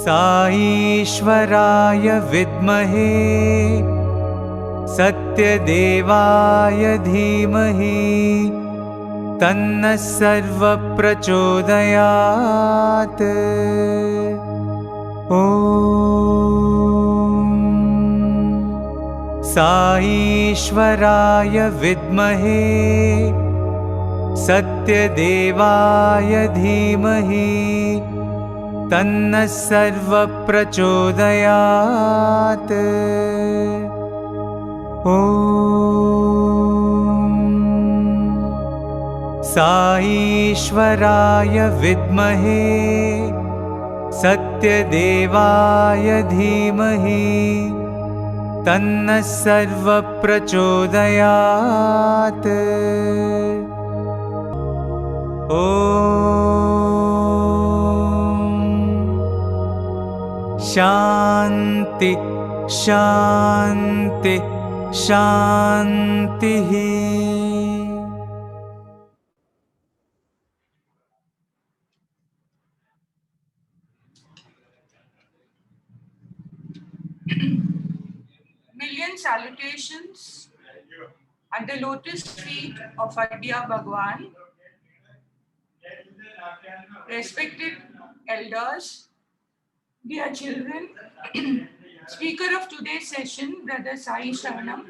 साईश्वराय विद्महे सत्यदेवाय धीमहि तन्नः सर्वः प्रचोदयात्। साईश्वराय विद्महे सत्यदेवाय धीमहि तन्नः सर्वः प्रचोदयात्। साईश्वराय विद्महे सत्यदेवाय धीमहि तन्नः सर्वः प्रचोदयात्। शान्ति शान्ति शान्तिः। Million salutations at the lotus feet of Adya Bhagwan. Respected elders, dear children, speaker of today's session, Brother Sai Shravanam,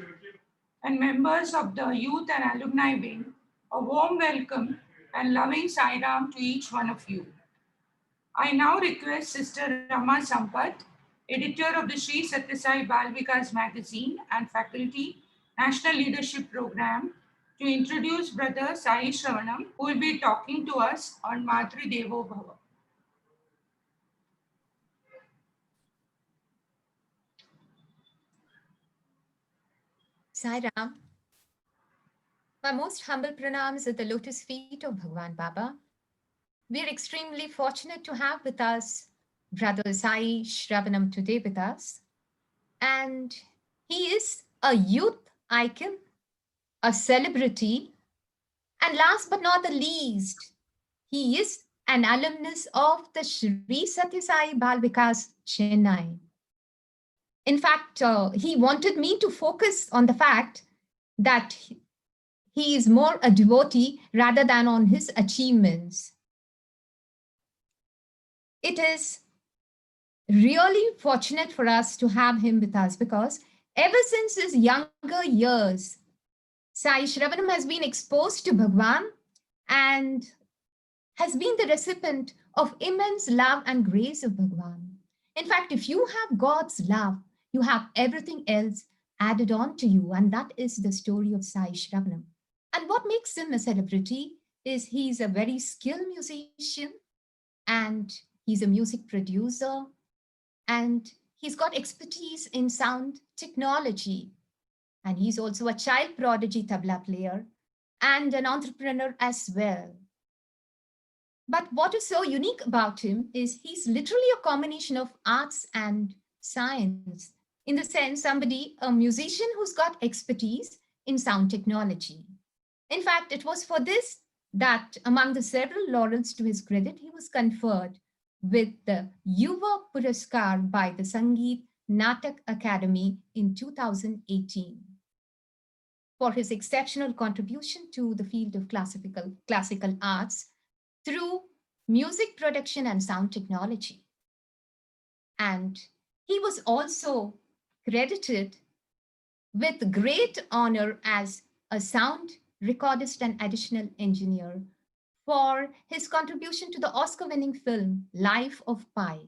and members of the Youth and Alumni Wing, a warm welcome and loving Sai Ram to each one of you. I now request Sister Rama Sampath, editor of the Sri Satya Sai Bal Vikas magazine and faculty, National Leadership Program, to introduce Brother Sai Shravanam, who will be talking to us on Matri Devo Bhava. Sai Ram, my most humble pranams at the lotus feet of Bhagwan Baba. We are extremely fortunate to have with us Brother Sai Shravanam today with us. And he is a youth icon, a celebrity, and last but not the least, he is an alumnus of the Sri Satya Sai Bal Vikas Chennai. In fact, he wanted me to focus on the fact that he is more a devotee rather than on his achievements. It is really fortunate for us to have him with us because ever since his younger years, Sai Shravanam has been exposed to Bhagwan and has been the recipient of immense love and grace of Bhagwan. In fact, if you have God's love, you have everything else added on to you, and that is the story of Sai Shravanam. And what makes him a celebrity is he's a very skilled musician, and he's a music producer, and he's got expertise in sound technology. And he's also a child prodigy tabla player and an entrepreneur as well. But what is so unique about him is he's literally a combination of arts and science. In the sense, a musician who's got expertise in sound technology. In fact, it was for this that among the several laurels to his credit, he was conferred with the Yuva Puraskar by the Sangeet Natak Academy in 2018 for his exceptional contribution to the field of classical arts through music production and sound technology. And he was also credited with great honor as a sound recordist and additional engineer for his contribution to the Oscar-winning film Life of Pi,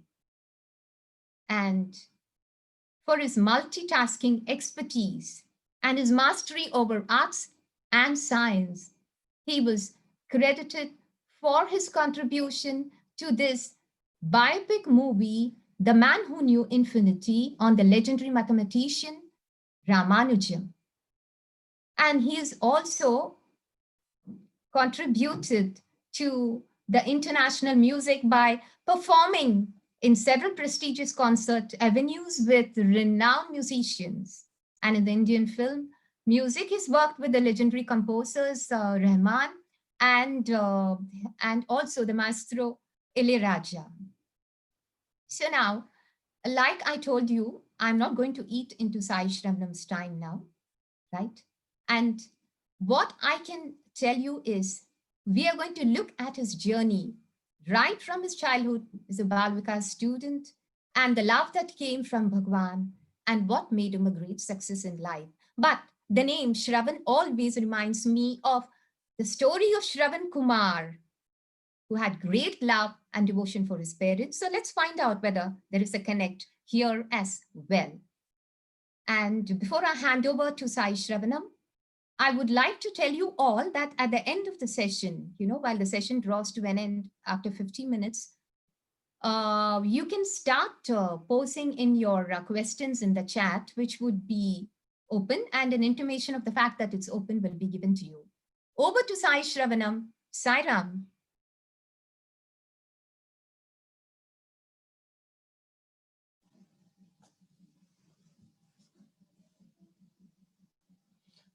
and for his multitasking expertise and his mastery over arts and science. He was credited for his contribution to this biopic movie, The Man Who Knew Infinity, on the legendary mathematician Ramanujan. And he has also contributed to the international music by performing in several prestigious concert avenues with renowned musicians. And in the Indian film music, he's worked with the legendary composers Rahman, and also the Maestro Ilayaraja. So now, like I told you, I'm not going to eat into Sai Shravanam's time now, right? And what I can tell you is we are going to look at his journey right from his childhood as a Bal Vikas student and the love that came from Bhagwan and what made him a great success in life. But the name Shravan always reminds me of the story of Shravan Kumar, who had great love and devotion for his parents. So let's find out whether there is a connect here as well. And before I hand over to Sai Shravanam, I would like to tell you all that at the end of the session, while the session draws to an end after 15 minutes, you can start posing in your questions in the chat, which would be open, and an intimation of the fact that it's open will be given to you. Over to Sai Shravanam. Sai Ram.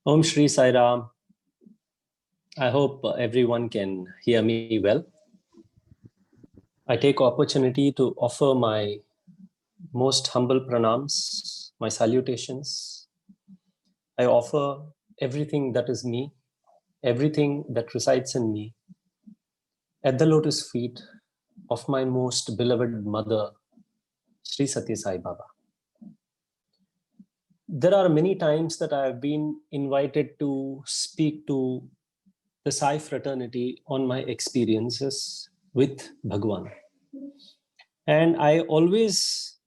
Om Shri Sai Ram. I hope everyone can hear me well. I take opportunity to offer my most humble pranams, my salutations. I offer everything that is me, everything that resides in me, at the lotus feet of my most beloved mother, Sri Satya Sai Baba. There are many times that I have been invited to speak to the Sai fraternity on my experiences with Bhagwan. And I always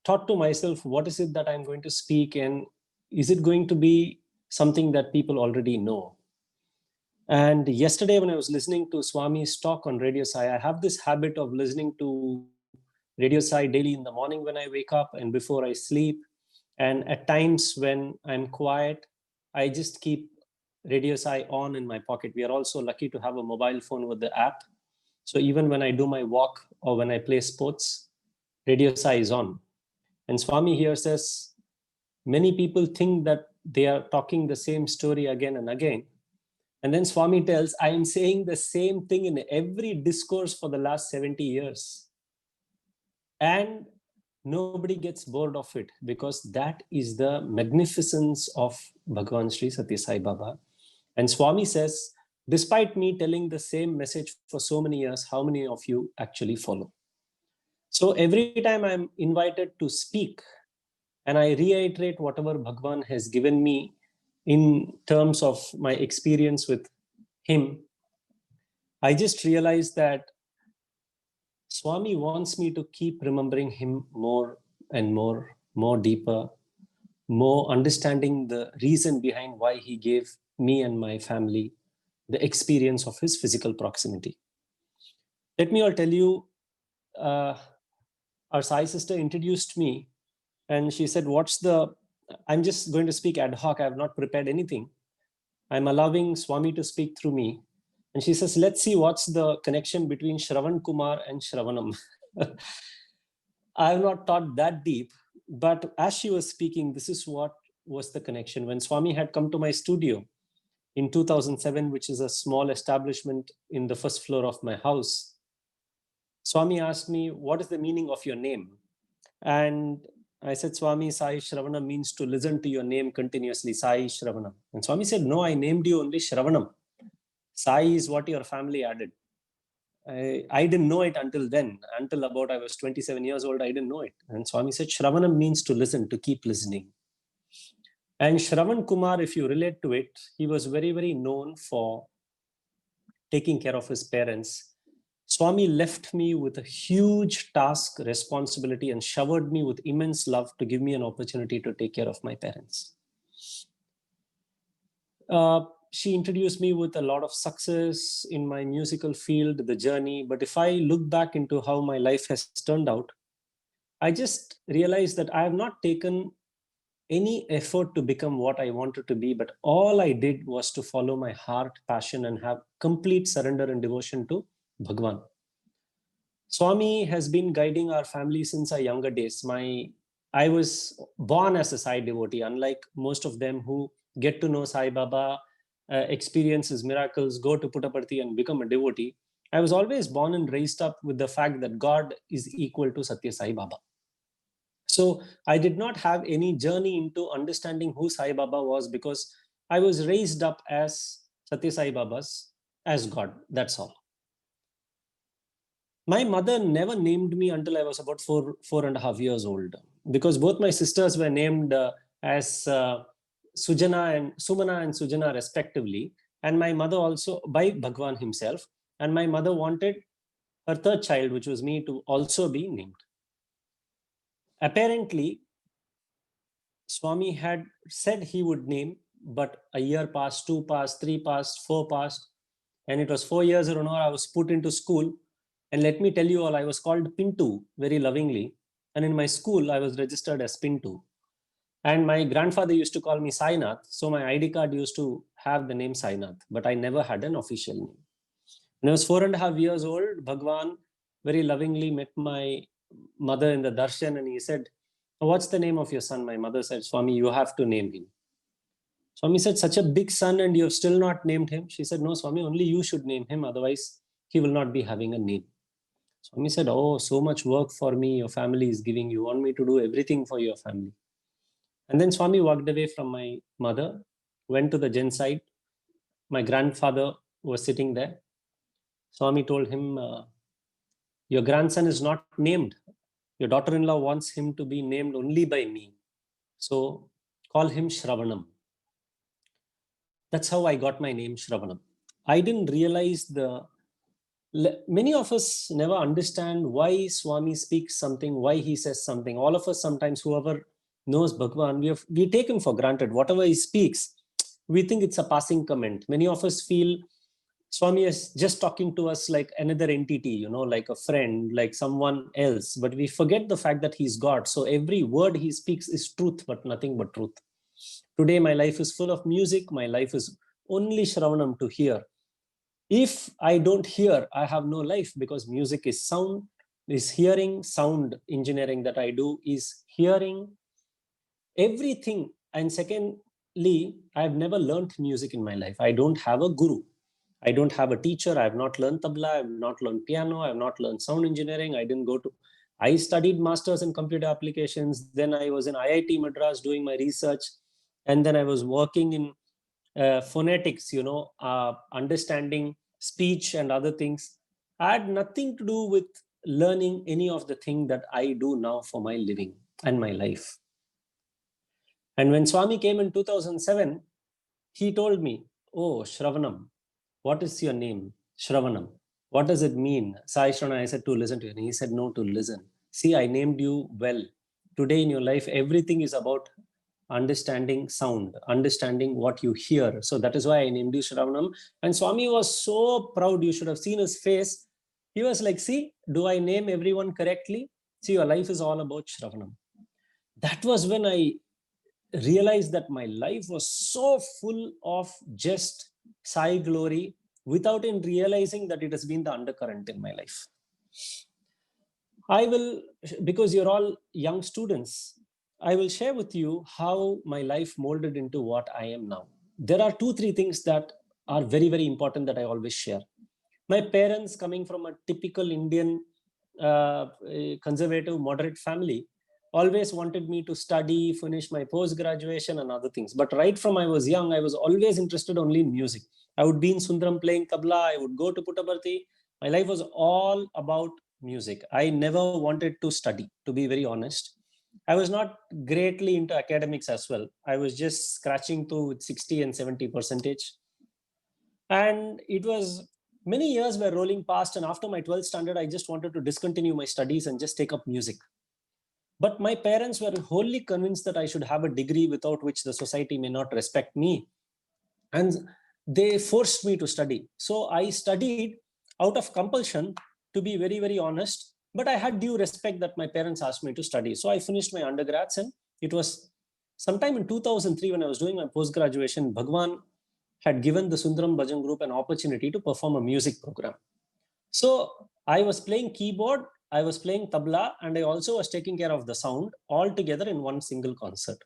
thought to myself, what is it that I'm going to speak, and is it going to be something that people already know? And yesterday when I was listening to Swami's talk on Radio Sai, I have this habit of listening to Radio Sai daily in the morning when I wake up and before I sleep. And at times when I'm quiet, I just keep Radio Sai on in my pocket. We are also lucky to have a mobile phone with the app. So even when I do my walk or when I play sports, Radio Sai is on. And Swami here says, many people think that they are talking the same story again and again. And then Swami tells, I am saying the same thing in every discourse for the last 70 years. And nobody gets bored of it, because that is the magnificence of Bhagavan Sri Satya Sai Baba. And Swami says, despite me telling the same message for so many years, how many of you actually follow? So every time I'm invited to speak and I reiterate whatever Bhagavan has given me in terms of my experience with him, I just realized that Swami wants me to keep remembering him more and more deeper, more understanding the reason behind why he gave me and my family the experience of his physical proximity. Let me all tell you, our Sai sister introduced me and she said, I'm just going to speak ad hoc. I have not prepared anything. I'm allowing Swami to speak through me. And she says, let's see what's the connection between Shravan Kumar and Shravanam. I have not thought that deep, but as she was speaking, this is what was the connection. When Swami had come to my studio in 2007, which is a small establishment in the first floor of my house, Swami asked me, what is the meaning of your name? And I said, Swami, Sai Shravanam means to listen to your name continuously, Sai Shravanam. And Swami said, no, I named you only Shravanam. Sai is what your family added. I didn't know it until then. Until about I was 27 years old, I didn't know it. And Swami said, Shravanam means to listen, to keep listening. And Shravan Kumar, if you relate to it, he was very, very known for taking care of his parents. Swami left me with a huge task, responsibility, and showered me with immense love to give me an opportunity to take care of my parents. She introduced me with a lot of success in my musical field, the journey. But if I look back into how my life has turned out, I just realized that I have not taken any effort to become what I wanted to be, but all I did was to follow my heart, passion, and have complete surrender and devotion to Bhagwan. Swami has been guiding our family since our younger days. I was born as a Sai devotee, unlike most of them who get to know Sai Baba experience his miracles, go to Puttaparthi and become a devotee, I was always born and raised up with the fact that God is equal to Satya Sai Baba. So I did not have any journey into understanding who Sai Baba was, because I was raised up as Satya Sai Baba's, as God. That's all. My mother never named me until I was about 4.5 years old, because both my sisters were named as Sujana and Sumana and Sujana respectively, and my mother also by Bhagwan himself, and my mother wanted her third child, which was me, to also be named. Apparently, Swami had said he would name, but a year passed, 2 passed, 3 passed, 4 passed, and it was 4 years or more. I was put into school, and let me tell you all, I was called Pintu very lovingly, and in my school I was registered as Pintu, and my grandfather used to call me Sainath, so my ID card used to have the name Sainath, but I never had an official name. When I was 4.5 years old, Bhagwan very lovingly met my mother in the darshan, and he said, "What's the name of your son?" My mother said, "Swami, you have to name him." Swami said, "Such a big son and you have still not named him?" She said, "No, Swami, only you should name him, otherwise he will not be having a name." Swami said, "Oh, so much work for me your family is giving. You want me to do everything for your family." And then Swami walked away from my mother, went to the Jen side. My grandfather was sitting there. Swami told him, "Your grandson is not named. Your daughter-in-law wants him to be named only by me. So call him Shravanam." That's how I got my name Shravanam. I didn't realize many of us never understand why Swami speaks something, why he says something. All of us sometimes, whoever knows Bhagwan, we take him for granted. Whatever he speaks, we think it's a passing comment. Many of us feel Swami is just talking to us like another entity, like a friend, like someone else. But we forget the fact that he's God. So every word he speaks is truth, but nothing but truth. Today, my life is full of music. My life is only Shravanam to hear. If I don't hear, I have no life, because music is sound, is hearing. Sound engineering that I do is hearing everything. And secondly, I've never learned music in my life. I don't have a guru. I don't have a teacher. I have not learned tabla. I have not learned piano. I have not learned sound engineering. I studied masters in computer applications. Then I was in IIT Madras doing my research. And then I was working in phonetics, understanding speech and other things. I had nothing to do with learning any of the thing that I do now for my living and my life. And when Swami came in 2007, he told me, "Oh, Shravanam, what is your name? Shravanam. What does it mean?" Sai Shravana, I said, "To listen to you." And he said, "No, to listen. See, I named you well. Today in your life, everything is about understanding sound, understanding what you hear. So that is why I named you Shravanam." And Swami was so proud. You should have seen his face. He was like, "See, do I name everyone correctly? See, your life is all about Shravanam." That was when I realized that my life was so full of just Sai glory without in realizing that it has been the undercurrent in my life. I will, because you're all young students, I will share with you how my life molded into what I am now. There are 2-3 things that are very, very important that I always share. My parents, coming from a typical Indian conservative, moderate family, always wanted me to study, finish my post-graduation and other things. But right from I was young, I was always interested only in music. I would be in Sundaram playing tabla. I would go to Puttaparthi. My life was all about music. I never wanted to study, to be very honest. I was not greatly into academics as well. I was just scratching through with 60 and 70%. And it was many years were rolling past. And after my 12th standard, I just wanted to discontinue my studies and just take up music. But my parents were wholly convinced that I should have a degree without which the society may not respect me. And they forced me to study. So I studied out of compulsion, to be very, very honest. But I had due respect that my parents asked me to study. So I finished my undergrads, and it was sometime in 2003 when I was doing my post-graduation, Bhagwan had given the Sundaram Bhajan group an opportunity to perform a music program. So I was playing keyboard, I was playing tabla, and I also was taking care of the sound all together in one single concert.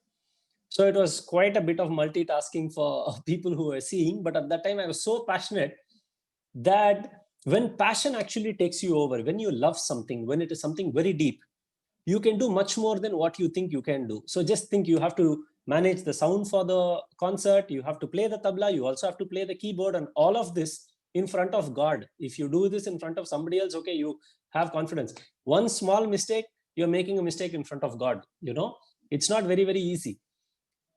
So it was quite a bit of multitasking for people who were seeing. But at that time, I was so passionate that when passion actually takes you over, when you love something, when it is something very deep, you can do much more than what you think you can do. So just think, you have to manage the sound for the concert, you have to play the tabla, you also have to play the keyboard, and all of this in front of God. If you do this in front of somebody else, okay, you have confidence. One small mistake, you're making a mistake in front of God. It's not very, very easy.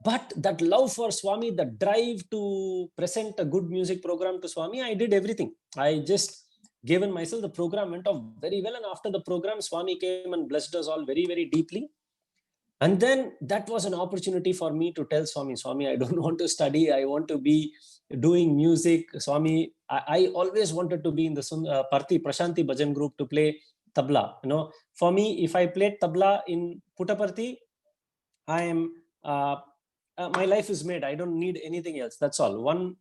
But that love for Swami, the drive to present a good music program to Swami, I did everything. I just given myself. The program went off very well. And after the program, Swami came and blessed us all very, very deeply. And then that was an opportunity for me to tell Swami, I don't want to study. I want to be doing music. Swami, I always wanted to be in the Parthi Prashanti Bhajan group to play tabla. For me, if I played tabla in Puttaparthi, I am... my life is made. I don't need anything else. That's all. One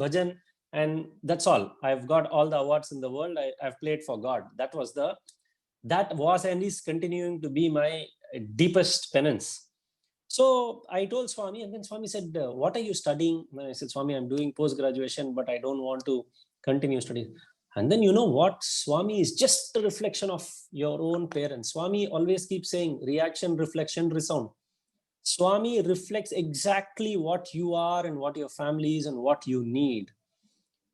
bhajan, and that's all. I've got all the awards in the world. I've played for God. That was and is continuing to be my deepest penance. So I told Swami, and then Swami said, what are you studying? And I said, Swami, I'm doing post-graduation, but I don't want to continue studying. And then you know what? Swami is just a reflection of your own parents. Swami always keeps saying, reaction, reflection, resound. Swami reflects exactly what you are and what your family is and what you need.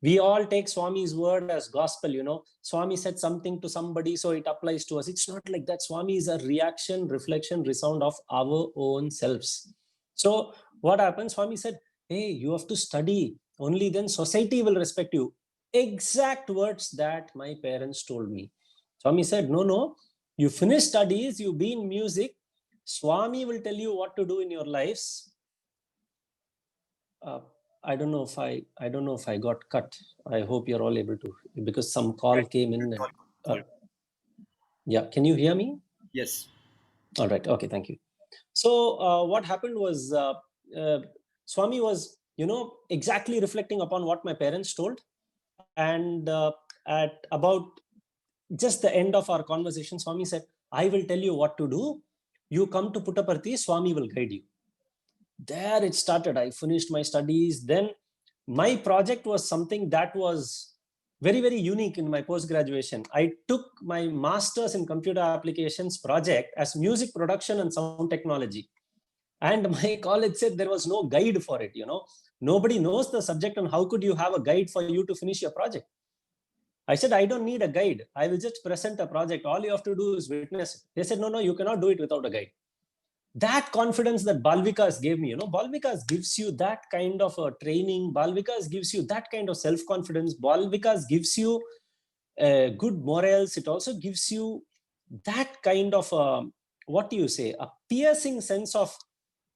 We all take Swami's word as gospel, Swami said something to somebody, so it applies to us. It's not like that. Swami is a reaction, reflection, resound of our own selves. So what happened? Swami said, hey, you have to study. Only then society will respect you. Exact words that my parents told me. Swami said, no, you finish studies, you be in music, Swami will tell you what to do in your lives. I don't know if I got cut. I hope you're all able to, because some call came in. Yeah, can you hear me? Yes. All right. Okay, thank you. So what happened was Swami was, exactly reflecting upon what my parents told. And at about just the end of our conversation, Swami said, I will tell you what to do. You come to Puttaparthi, Swami will guide you. There it started. I finished my studies. Then my project was something that was very, very unique in my post-graduation. I took my master's in computer applications project as music production and sound technology. And my college said there was no guide for it. Nobody knows the subject, and how could you have a guide for you to finish your project? I said, I don't need a guide. I will just present a project. All you have to do is witness it. They said, no, you cannot do it without a guide. That confidence that Balvikas gave me, Balvikas gives you that kind of a training. Balvikas gives you that kind of self-confidence. Balvikas gives you good morals. It also gives you that kind of, a piercing sense of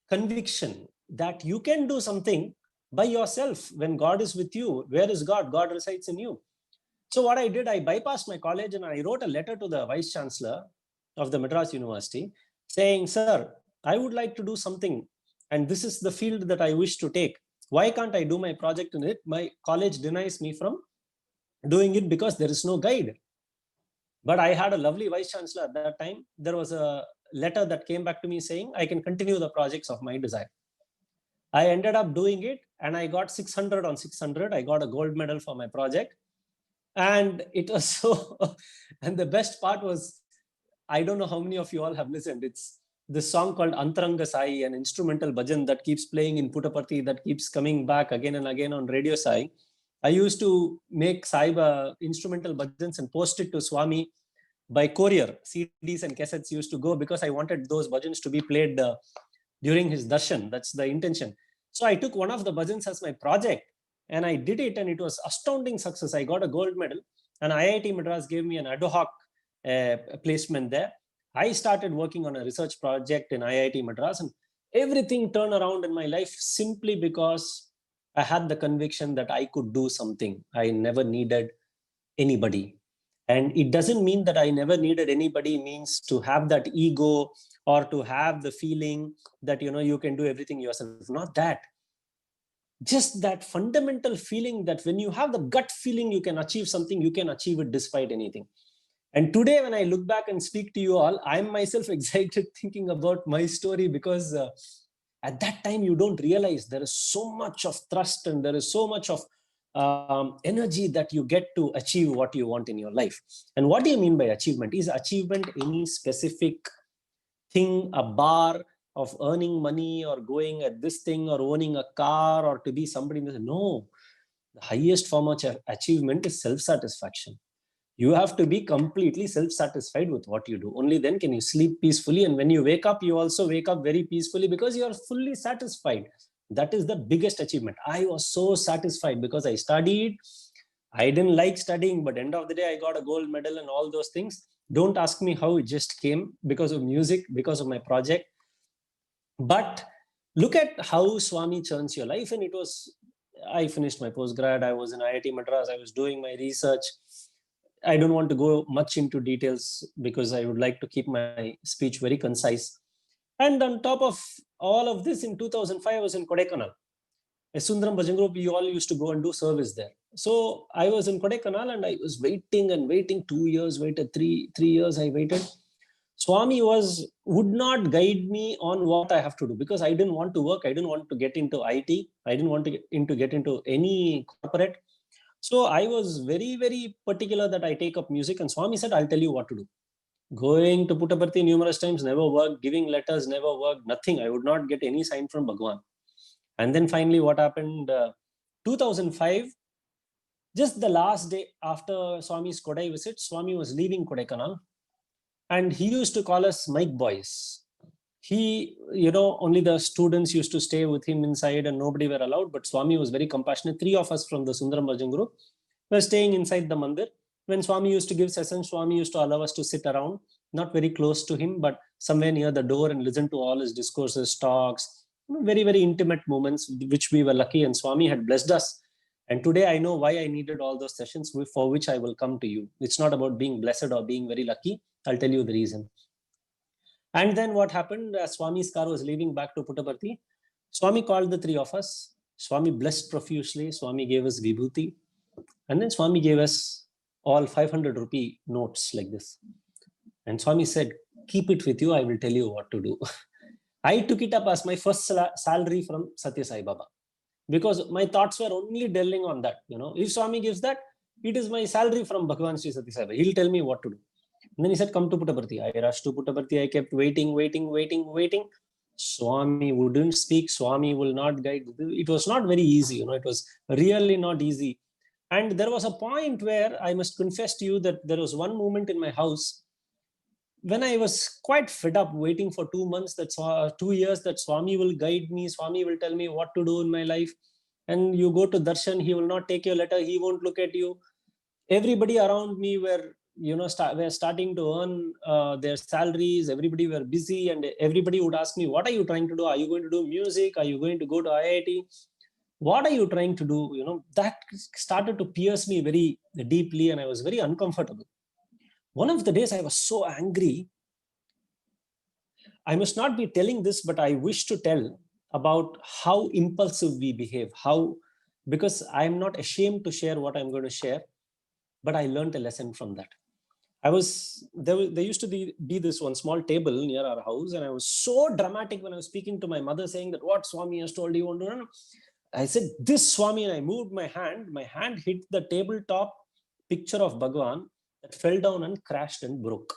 conviction that you can do something by yourself. When God is with you, where is God? God resides in you. So what I did, I bypassed my college and I wrote a letter to the Vice Chancellor of the Madras University saying, sir, I would like to do something, and this is the field that I wish to take. Why can't I do my project in it? My college denies me from doing it because there is no guide. But I had a lovely Vice Chancellor at that time. There was a letter that came back to me saying I can continue the projects of my desire. I ended up doing it and I got 600 on 600. I got a gold medal for my project. And it was so, and the best part was, I don't know how many of you all have listened. It's this song called Antaranga Sai, an instrumental bhajan that keeps playing in Puttaparthi, that keeps coming back again and again on Radio Sai. I used to make Sai instrumental bhajans and post it to Swami by courier. CDs and cassettes used to go because I wanted those bhajans to be played during his darshan. That's the intention. So I took one of the bhajans as my project. And I did it, and it was astounding success. I got a gold medal, and IIT Madras gave me an ad hoc placement there. I started working on a research project in IIT Madras, and everything turned around in my life simply because I had the conviction that I could do something. I never needed anybody. And it doesn't mean that I never needed anybody means to have that ego or to have the feeling that, you can do everything yourself. Not that. Just that fundamental feeling that when you have the gut feeling you can achieve something, you can achieve it despite anything. And today when I look back and speak to you all, I'm myself excited thinking about my story because At that time, you don't realize there is so much of thrust and there is so much of energy that you get to achieve what you want in your life. And what do you mean by achievement? Is achievement any specific thing, a bar of earning money or going at this thing or owning a car or to be somebody? No, the highest form of achievement is self-satisfaction. You have to be completely self-satisfied with what you do. Only then can you sleep peacefully. And when you wake up, you also wake up very peacefully because you are fully satisfied. That is the biggest achievement. I was so satisfied because I studied. I didn't like studying, but end of the day, I got a gold medal and all those things. Don't ask me how, it just came because of music, because of my project. But look at how Swami churns your life. And it was, I finished my postgrad. I was in IIT Madras. I was doing my research. I don't want to go much into details because I would like to keep my speech very concise. And on top of all of this, in 2005, I was in Kodaikanal. A Sundaram Bhajan Group, we all used to go and do service there. So I was in Kodaikanal and I was waiting and waiting. 2 years, waited, three years I waited. Swami would not guide me on what I have to do because I didn't want to work. I didn't want to get into IT. I didn't want to get into any corporate. So I was very, very particular that I take up music, and Swami said, I'll tell you what to do. Going to Puttaparthi numerous times never worked, giving letters never worked, nothing. I would not get any sign from Bhagwan. And then finally what happened, 2005, just the last day after Swami's Kodai visit, Swami was leaving Kodaikanal and he used to call us mic boys. He, only the students used to stay with him inside and nobody were allowed. But Swami was very compassionate. 3 of us from the Sundaram Bhajan Group were staying inside the mandir. When Swami used to give sessions, Swami used to allow us to sit around, not very close to him, but somewhere near the door and listen to all his discourses, talks, very, very intimate moments, which we were lucky. And Swami had blessed us. And today I know why I needed all those sessions, for which I will come to you. It's not about being blessed or being very lucky. I'll tell you the reason. And then what happened, as Swami's car was leaving back to Puttaparthi, Swami called the 3 of us. Swami blessed profusely. Swami gave us vibhuti. And then Swami gave us all 500 rupee notes like this. And Swami said, keep it with you. I will tell you what to do. I took it up as my first salary from Satya Sai Baba. Because my thoughts were only dwelling on that. If Swami gives that, it is my salary from Bhagavan Sri Satya Sai Baba. He'll tell me what to do. And then he said, come to Puttaparthi. I rushed to Puttaparthi. I kept waiting. Swami wouldn't speak. Swami will not guide. It was not very easy. It was really not easy. And there was a point where I must confess to you that there was one moment in my house when I was quite fed up waiting for 2 months, 2 years that Swami will guide me. Swami will tell me what to do in my life. And you go to darshan, he will not take your letter. He won't look at you. Everybody around me were starting to earn their salaries. Everybody were busy and everybody would ask me, what are you trying to do? Are you going to do music? Are you going to go to IIT? What are you trying to do? That started to pierce me very deeply and I was very uncomfortable. One of the days I was so angry. I must not be telling this, but I wish to tell about how impulsive we behave, because I'm not ashamed to share what I'm going to share, but I learned a lesson from that. There used to be this one small table near our house, and I was so dramatic when I was speaking to my mother saying that what Swami has told you. I said, this Swami, and I moved my hand hit the tabletop picture of Bhagwan that fell down and crashed and broke.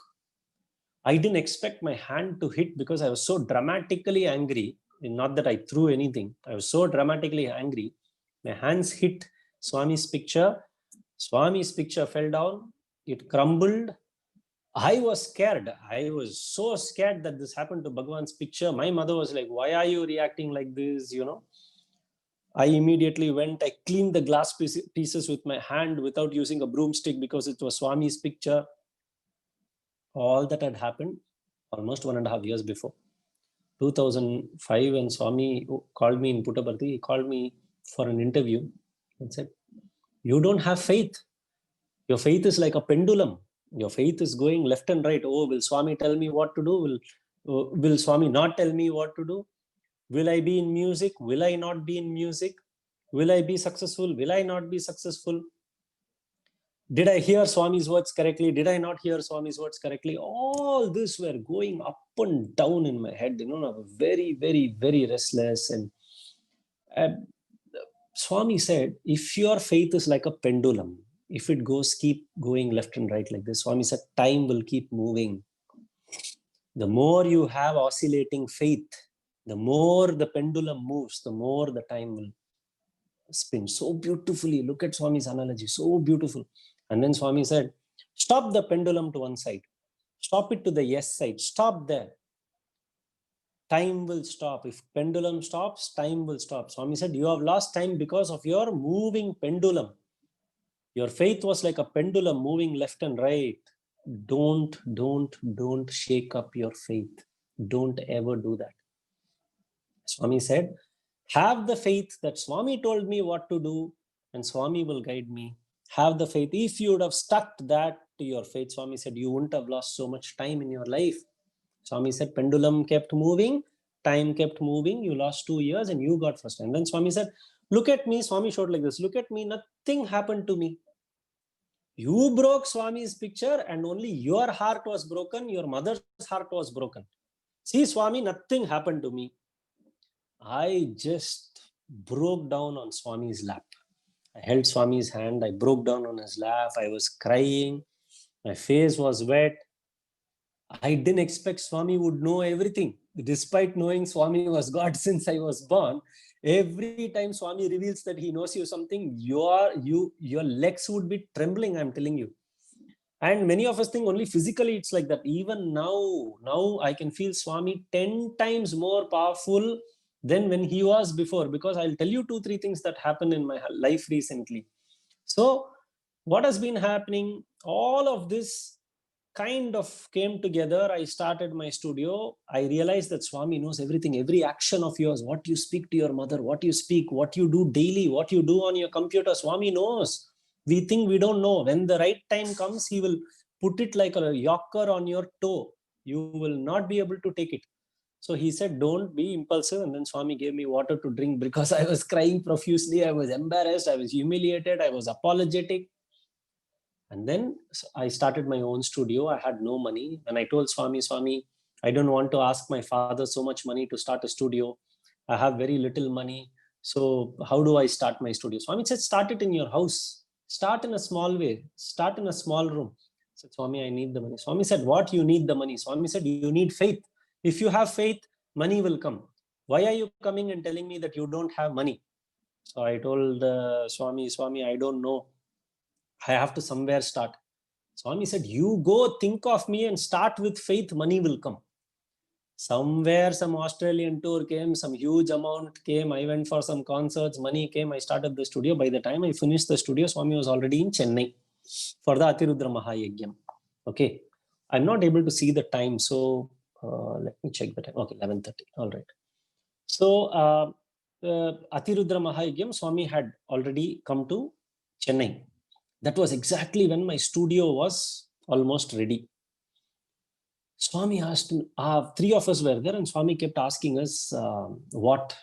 I didn't expect my hand to hit because I was so dramatically angry. Not that I threw anything. I was so dramatically angry. My hands hit Swami's picture. Swami's picture fell down. It crumbled. I was scared. I was so scared that this happened to Bhagwan's picture. My mother was like, why are you reacting like this? I immediately went, I cleaned the glass pieces with my hand without using a broomstick because it was Swami's picture. All that had happened almost 1.5 years before. 2005, when Swami called me in Puttaparthi, he called me for an interview and said, you don't have faith. Your faith is like a pendulum. Your faith is going left and right. Oh, will Swami tell me what to do? Will Swami not tell me what to do? Will I be in music? Will I not be in music? Will I be successful? Will I not be successful? Did I hear Swami's words correctly? Did I not hear Swami's words correctly? All this were going up and down in my head. I was very, very, very restless. And Swami said, if your faith is like a pendulum, if it goes, keep going left and right like this, Swami said, time will keep moving. The more you have oscillating faith, the more the pendulum moves, the more the time will spin. So beautifully. Look at Swami's analogy. So beautiful. And then Swami said, stop the pendulum to one side. Stop it to the yes side. Stop there. Time will stop. If pendulum stops, time will stop. Swami said, you have lost time because of your moving pendulum. Your faith was like a pendulum moving left and right. Don't shake up your faith. Don't ever do that. Swami said, have the faith that Swami told me what to do and Swami will guide me. Have the faith. If you would have stuck that to your faith, Swami said, you wouldn't have lost so much time in your life. Swami said, pendulum kept moving, time kept moving, you lost 2 years and you got first. And then Swami said, look at me. Swami showed like this, look at me, nothing happened to me. You broke Swami's picture and only your heart was broken, your mother's heart was broken. See, Swami, nothing happened to me. I just broke down on Swami's lap. I held Swami's hand, I broke down on his lap, I was crying, my face was wet. I didn't expect Swami would know everything. Despite knowing Swami was God since I was born, every time Swami reveals that he knows you something, your legs would be trembling, I'm telling you. And many of us think only physically it's like that. Even now I can feel Swami 10 times more powerful than when he was before, because I'll tell you 2-3 things that happened in my life recently. So what has been happening, all of this kind of came together. I started my studio. I realized that Swami knows everything, every action of yours, what you speak to your mother, what you speak, what you do daily, what you do on your computer. Swami knows. We think we don't know. When the right time comes, he will put it like a yoker on your toe. You will not be able to take it. So he said, don't be impulsive. And then Swami gave me water to drink because I was crying profusely. I was embarrassed. I was humiliated. I was apologetic. And then I started my own studio. I had no money. And I told Swami, I don't want to ask my father so much money to start a studio. I have very little money. So how do I start my studio? Swami said, start it in your house. Start in a small way. Start in a small room. I said, Swami, I need the money. Swami said, what? You need the money? Swami said, you need faith. If you have faith, money will come. Why are you coming and telling me that you don't have money? So I told Swami, I don't know. I have to somewhere start. Swami said, you go think of me and start with faith, money will come. Somewhere some Australian tour came, some huge amount came. I went for some concerts, money came. I started the studio. By the time I finished the studio, Swami was already in Chennai for the Atirudra Mahayagyam. Okay. I'm not able to see the time. So let me check the time. Okay, 11:30. All right. So Atirudra Mahayagyam, Swami had already come to Chennai. That was exactly when my studio was almost ready. Swami asked, 3 of us were there, and Swami kept asking us, what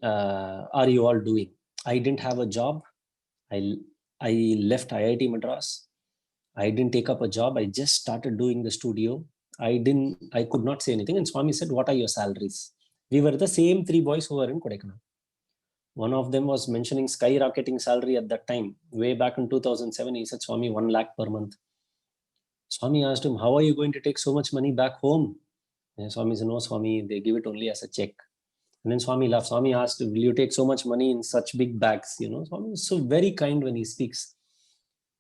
are you all doing? I didn't have a job. I left IIT Madras. I didn't take up a job. I just started doing the studio. I could not say anything. And Swami said, what are your salaries? We were the same 3 boys who were in Kodaikanal. One of them was mentioning skyrocketing salary at that time. Way back in 2007, he said, Swami, 1 lakh per month. Swami asked him, how are you going to take so much money back home? And Swami said, no, Swami, they give it only as a check. And then Swami laughed. Swami asked, will you take so much money in such big bags? Swami is so very kind when he speaks.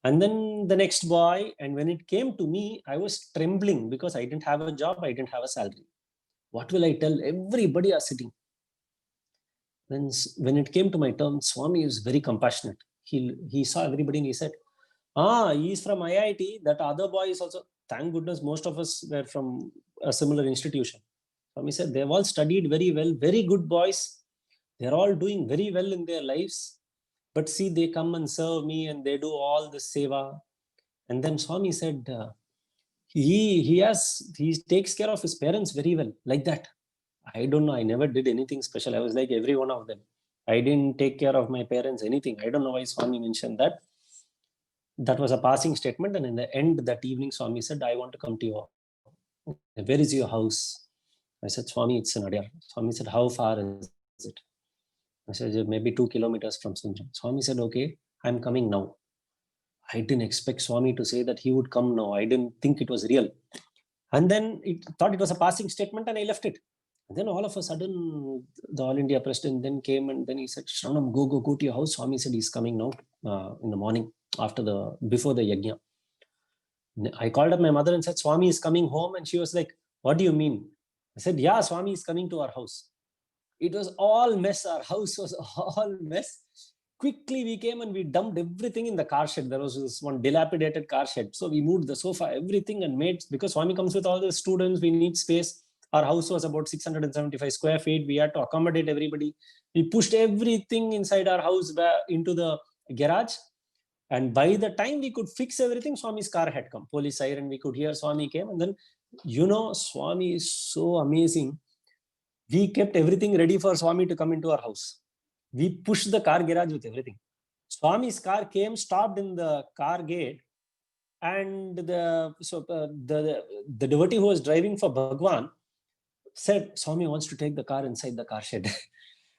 And then the next boy, and when it came to me, I was trembling because I didn't have a job. I didn't have a salary. What will I tell? Everybody are sitting. When it came to my turn, Swami was very compassionate. He saw everybody and he said, he's from IIT. That other boy is also, thank goodness, most of us were from a similar institution. Swami said, they've all studied very well, very good boys. They're all doing very well in their lives. But see, they come and serve me and they do all the seva. And then Swami said, he takes care of his parents very well, like that. I don't know. I never did anything special. I was like every one of them. I didn't take care of my parents, anything. I don't know why Swami mentioned that. that was a passing statement. And in the end, that evening, Swami said, I want to come to your, where is your house? I said, Swami, it's in Adyar. Swami said, how far is it? I said, maybe 2 kilometers from Sunjam. Swami said, okay, I'm coming now. I didn't expect Swami to say that he would come now. I didn't think it was real. And then thought it was a passing statement and I left it. And then all of a sudden, the All India president then came and then he said, Shravanam, go to your house. Swami said he's coming now in the morning before the yajna. I called up my mother and said, Swami is coming home. And she was like, what do you mean? I said, yeah, Swami is coming to our house. It was all mess. Our house was all mess. Quickly we came and we dumped everything in the car shed. There was this one dilapidated car shed. So we moved the sofa, everything, and made, because Swami comes with all the students, we need space. Our house was about 675 square feet. We had to accommodate everybody. We pushed everything inside our house into the garage. And by the time we could fix everything, Swami's car had come. Police siren, we could hear Swami came. And then, Swami is so amazing. We kept everything ready for Swami to come into our house. We pushed the car garage with everything. Swami's car came, stopped in the car gate. And the devotee who was driving for Bhagwan said, Swami wants to take the car inside the car shed.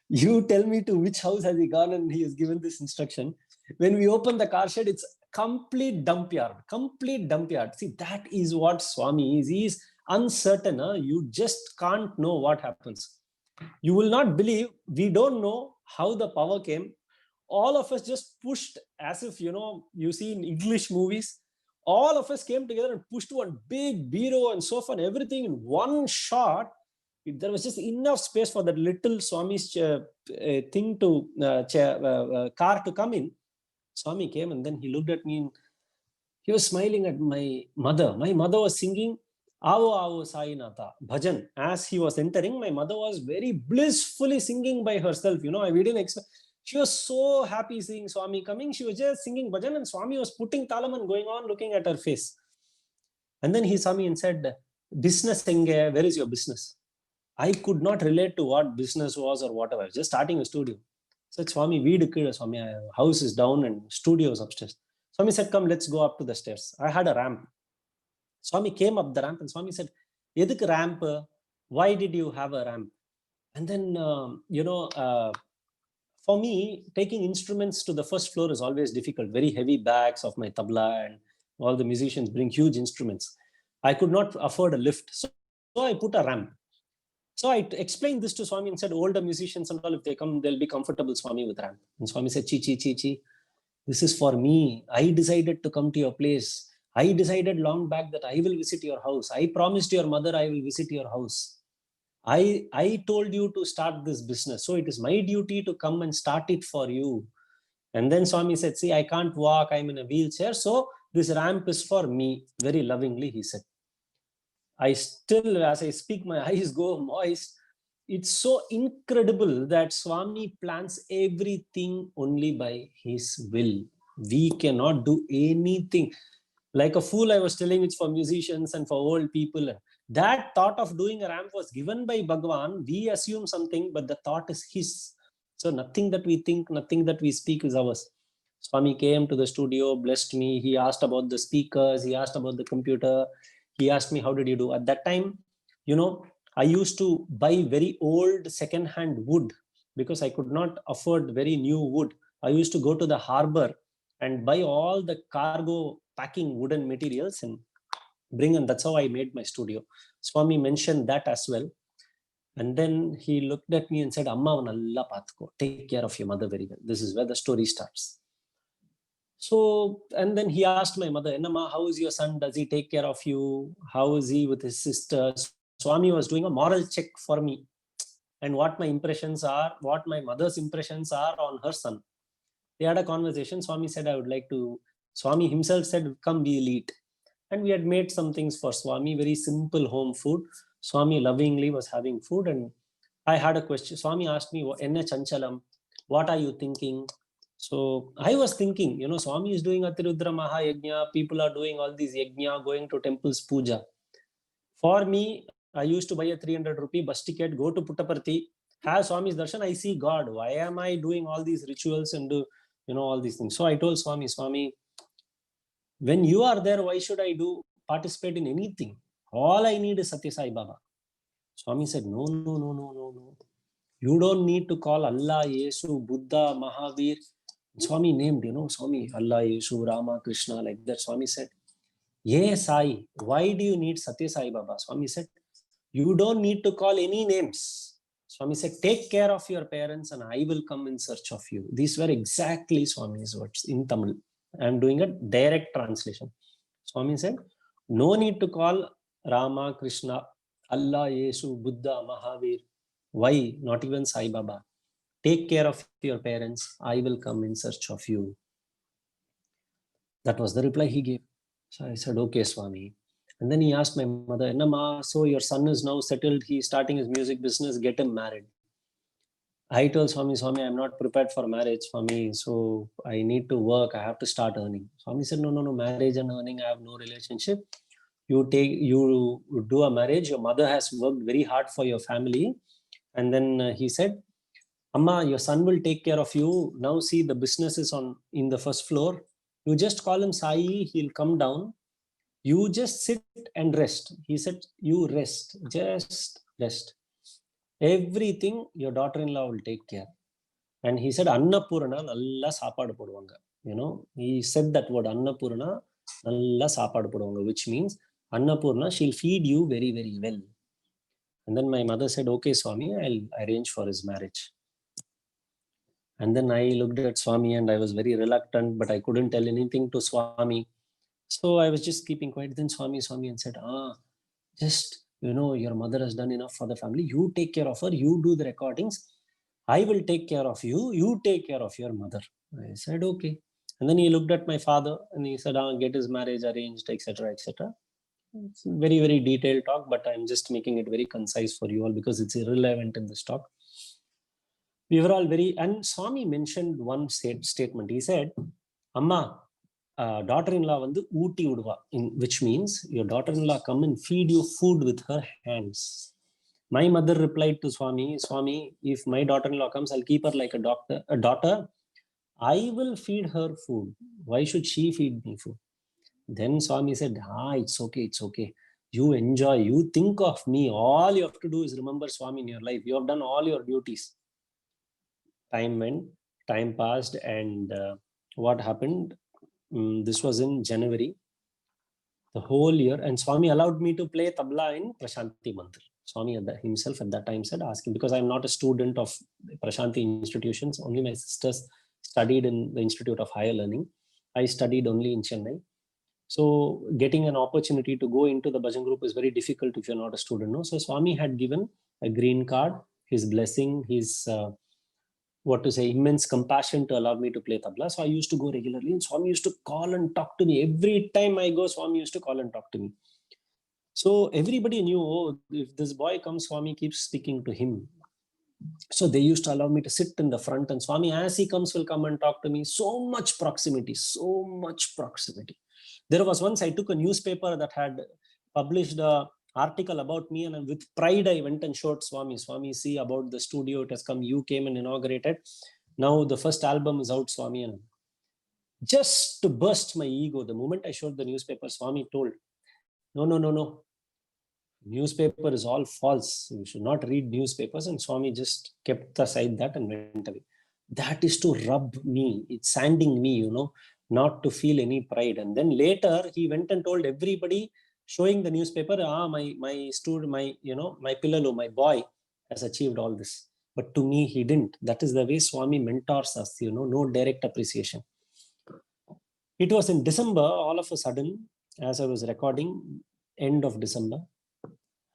You tell me to which house has he gone and he has given this instruction. When we open the car shed, it's complete dump yard. See, that is what Swami is. He is uncertain. You just can't know what happens. You will not believe, we don't know how the power came. All of us just pushed as if, you see in English movies, all of us came together and pushed one big bureau and sofa and everything in one shot. There was just enough space for that little Swami's car to come in. Swami came and then he looked at me and he was smiling at my mother. My mother was singing Avo Avo Sainatha bhajan. As he was entering, my mother was very blissfully singing by herself. I didn't expect. She was so happy seeing Swami coming. She was just singing bhajan and Swami was putting talam and going on looking at her face. And then he saw me and said, business enge, where is your business? I could not relate to what business was or whatever. I was just starting a studio. I said, Swami, Swami, house is down and studio is upstairs. Swami said, come, let's go up to the stairs. I had a ramp. Swami came up the ramp and Swami said, Eduk ramp? Why did you have a ramp? And then, for me, taking instruments to the first floor is always difficult. Very heavy bags of my tabla and all the musicians bring huge instruments. I could not afford a lift. So I put a ramp. So I explained this to Swami and said, older musicians and all, if they come, they'll be comfortable, Swami, with ramp. And Swami said, Chi. This is for me. I decided to come to your place. I decided long back that I will visit your house. I promised your mother I will visit your house. I told you to start this business. So it is my duty to come and start it for you. And then Swami said, see, I can't walk. I'm in a wheelchair. So this ramp is for me. Very lovingly, he said. I still, as I speak, my eyes go moist. It's so incredible that Swami plans everything only by his will. We cannot do anything. Like a fool, I was telling it's for musicians and for old people. That thought of doing a ramp was given by Bhagwan. We assume something, but the thought is his. So nothing that we think, nothing that we speak is ours. Swami came to the studio, blessed me. He asked about the speakers. He asked about the computer. He asked me, how did you do? At that time, I used to buy very old second-hand wood because I could not afford very new wood. I used to go to the harbor and buy all the cargo packing wooden materials and bring, and that's how I made my studio. Swami mentioned that as well. And then he looked at me and said, Amma nalla paathuko, take care of your mother very well. This is where the story starts. So, and then he asked my mother, Enama, how is your son? Does he take care of you? How is he with his sisters? Swami was doing a moral check for me and what my impressions are, what my mother's impressions are on her son. They had a conversation. Swami said, Swami himself said, come, we'll eat. And we had made some things for Swami, very simple home food. Swami lovingly was having food. And I had a question. Swami asked me, Enna Chanchalam, what are you thinking? So I was thinking, Swami is doing Atirudra Maha Yajna. People are doing all these yajna, going to temples, puja. For me, I used to buy a 300 rupee bus ticket, go to Puttaparthi, have Swami's darshan. I see God. Why am I doing all these rituals and do, all these things? So I told Swami, When you are there, why should I participate in anything? All I need is Satya Sai Baba. Swami said, no. You don't need to call Allah, Yesu, Buddha, Mahavir. Swami named, Swami, Allah, Yesu, Rama, Krishna, like that. Swami said, yes, Sai, why do you need Satya Sai Baba? Swami said, you don't need to call any names. Swami said, take care of your parents and I will come in search of you. These were exactly Swami's words in Tamil. I am doing a direct translation. Swami said, no need to call Rama, Krishna, Allah, Yesu, Buddha, Mahavir. Why? Not even Sai Baba. Take care of your parents. I will come in search of you. That was the reply he gave. So I said, okay, Swami. And then he asked my mother, Nama, so your son is now settled. He's starting his music business. Get him married. I told Swami, I'm not prepared for marriage, Swami. So I need to work. I have to start earning. Swami said, no. Marriage and earning, I have no relationship. You do a marriage. Your mother has worked very hard for your family. And then he said, Amma, your son will take care of you. Now see, the business is in the first floor. You just call him Sai. He'll come down. You just sit and rest. He said, you rest. Just rest. Everything your daughter-in-law will take care. And he said, Annapurna, nalla saapadu poduvanga. He said that word, Annapurna, nalla saapadu poduvanga, which means Annapurna, she'll feed you very, very well. And then my mother said, okay, Swami, I'll arrange for his marriage. And then I looked at Swami and I was very reluctant, but I couldn't tell anything to Swami. So I was just keeping quiet. Then Swami and said, your mother has done enough for the family. You take care of her. You do the recordings. I will take care of you. You take care of your mother. I said, okay. And then he looked at my father and he said, get his marriage arranged, etc., etc. It's a very, very detailed talk, but I'm just making it very concise for you all because it's irrelevant in this talk. We were all and Swami mentioned one statement. He said, Amma, daughter-in-law vandu ootti uduva, which means your daughter-in-law come and feed you food with her hands. My mother replied to Swami, if my daughter-in-law comes, I'll keep her like a daughter. I will feed her food. Why should she feed me food? Then Swami said, it's okay. You enjoy, you think of me. All you have to do is remember Swami in your life. You have done all your duties. Time went, time passed, and what happened? This was in January, the whole year, and Swami allowed me to play tabla in Prashanti Mandir. Swami himself at that time said, asking, because I'm not a student of Prashanti institutions, only my sisters studied in the Institute of Higher Learning. I studied only in Chennai. So getting an opportunity to go into the bhajan group is very difficult if you're not a student. No? So Swami had given a green card, his blessing, his immense compassion to allow me to play tabla. So I used to go regularly and Swami used to call and talk to me. Every time I go, Swami used to call and talk to me. So everybody knew, if this boy comes, Swami keeps speaking to him. So they used to allow me to sit in the front and Swami, as he comes, will come and talk to me. So much proximity. There was once I took a newspaper that had published a article about me, and with pride I went and showed Swami. Swami, see about the studio, it has come, you came and inaugurated. Now the first album is out, Swami. And just to burst my ego, the moment I showed the newspaper, Swami told, no. Newspaper is all false. You should not read newspapers. And Swami just kept aside that and went away. That is to rub me. It's sanding me, not to feel any pride. And then later he went and told everybody, showing the newspaper, my student, my Pillalu, my boy has achieved all this. But to me, he didn't. That is the way Swami mentors us, no direct appreciation. It was in December, all of a sudden, as I was recording, end of December,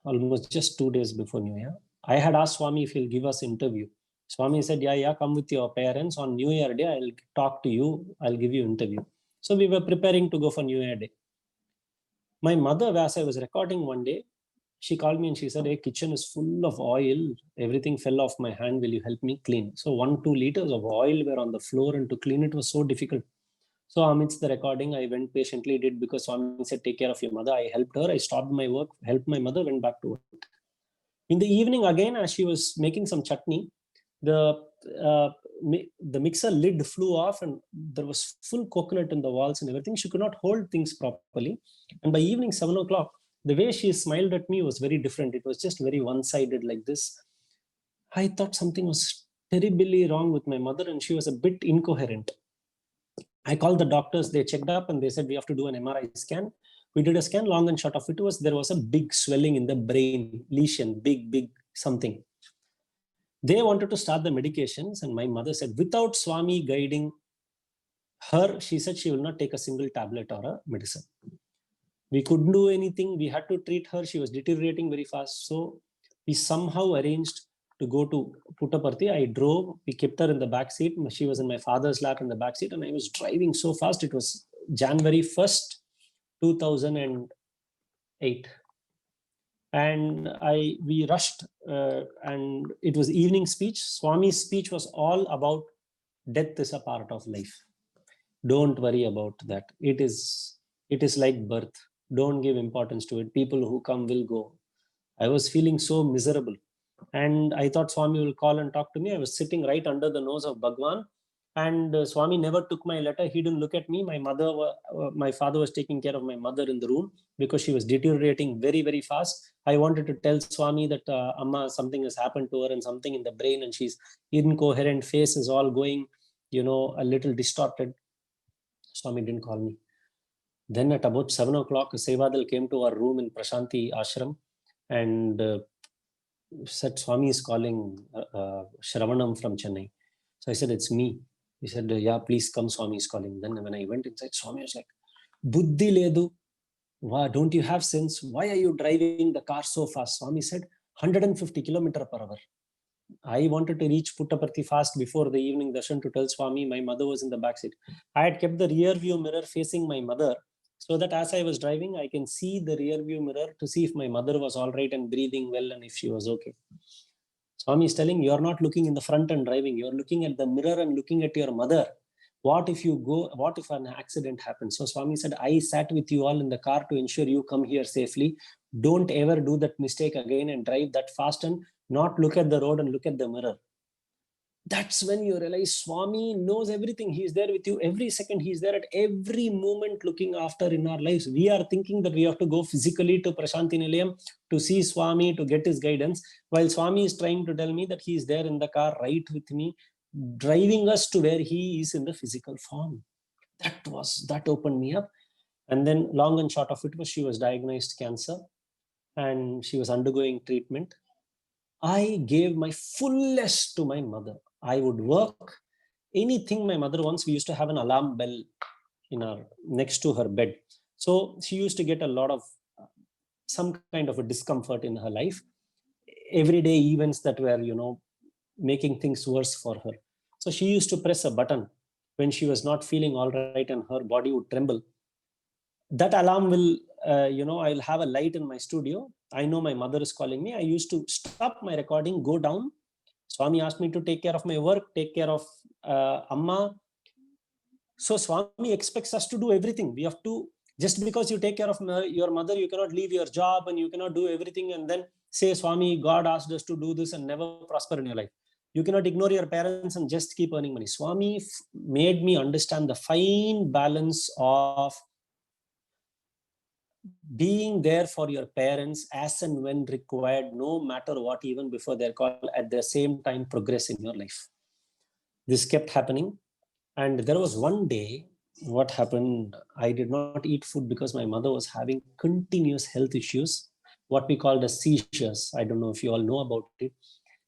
almost just 2 days before New Year, I had asked Swami if he'll give us interview. Swami said, yeah, come with your parents on New Year Day. I'll talk to you. I'll give you interview. So we were preparing to go for New Year Day. My mother, as I was recording one day, she called me and she said, hey, kitchen is full of oil. Everything fell off my hand. Will you help me clean? So 1-2 liters of oil were on the floor and to clean it was so difficult. So amidst the recording, I went patiently, did because Swami said, take care of your mother. I helped her. I stopped my work, helped my mother, went back to work. In the evening again, as she was making some chutney, the the mixer lid flew off and there was full coconut in the walls and everything. She could not hold things properly. And by evening 7 o'clock, the way she smiled at me was very different. It was just very one-sided like this. I thought something was terribly wrong with my mother and she was a bit incoherent. I called the doctors, they checked up and they said, we have to do an MRI scan. We did a scan. Long and short of it was, there was a big swelling in the brain, lesion, big something. They wanted to start the medications and my mother said, without Swami guiding her, she said she will not take a single tablet or a medicine. We couldn't do anything. We had to treat her. She was deteriorating very fast. So we somehow arranged to go to Puttaparthi. I drove, we kept her in the back seat. She was in my father's lap in the back seat and I was driving so fast. It was January 1st, 2008. And we rushed and it was evening speech. Swami's speech was all about death is a part of life. Don't worry about that. It is like birth. Don't give importance to it. People who come will go. I was feeling so miserable. And I thought Swami will call and talk to me. I was sitting right under the nose of Bhagwan. And Swami never took my letter. He didn't look at me. My father was taking care of my mother in the room because she was deteriorating very, very fast. I wanted to tell Swami that Amma, something has happened to her and something in the brain and she's incoherent, face is all going, a little distorted. Swami didn't call me. Then at about 7 o'clock, Sevadal came to our room in Prashanti Ashram and said, Swami is calling Shravanam from Chennai. So I said, it's me. He said, yeah, please come, Swami is calling. Then when I went inside, Swami was like, Buddhi ledu. Don't you have sense? Why are you driving the car so fast? Swami said, 150 km/h. I wanted to reach Puttaparthi fast before the evening darshan to tell Swami my mother was in the backseat. I had kept the rear view mirror facing my mother so that as I was driving, I can see the rear view mirror to see if my mother was all right and breathing well and if she was okay. Swami is telling, you're not looking in the front and driving. You're looking at the mirror and looking at your mother. What if an accident happens? So Swami said, I sat with you all in the car to ensure you come here safely. Don't ever do that mistake again and drive that fast and not look at the road and look at the mirror. That's when you realize Swami knows everything. He's there with you every second. He's there at every moment looking after in our lives. We are thinking that we have to go physically to Prashanti Nilayam to see Swami, to get his guidance, while Swami is trying to tell me that he's there in the car right with me, driving us to where he is in the physical form. That opened me up. And then long and short of it was, she was diagnosed cancer and she was undergoing treatment. I gave my fullest to my mother. I would work anything my mother wants. We used to have an alarm bell next to her bed. So she used to get a lot of some kind of a discomfort in her life. Everyday events that were, making things worse for her. So she used to press a button when she was not feeling all right and her body would tremble. That alarm will, I'll have a light in my studio. I know my mother is calling me. I used to stop my recording, go down. Swami asked me to take care of my work, take care of Amma. So Swami expects us to do everything. We have to, just because you take care of your mother, you cannot leave your job and you cannot do everything and then say, Swami, God asked us to do this and never prosper in your life. You cannot ignore your parents and just keep earning money. Swami made me understand the fine balance of being there for your parents as and when required, no matter what, even before their call, at the same time progress in your life. This kept happening. And there was one day, what happened, I did not eat food because my mother was having continuous health issues, what we called as seizures. I don't know if you all know about it.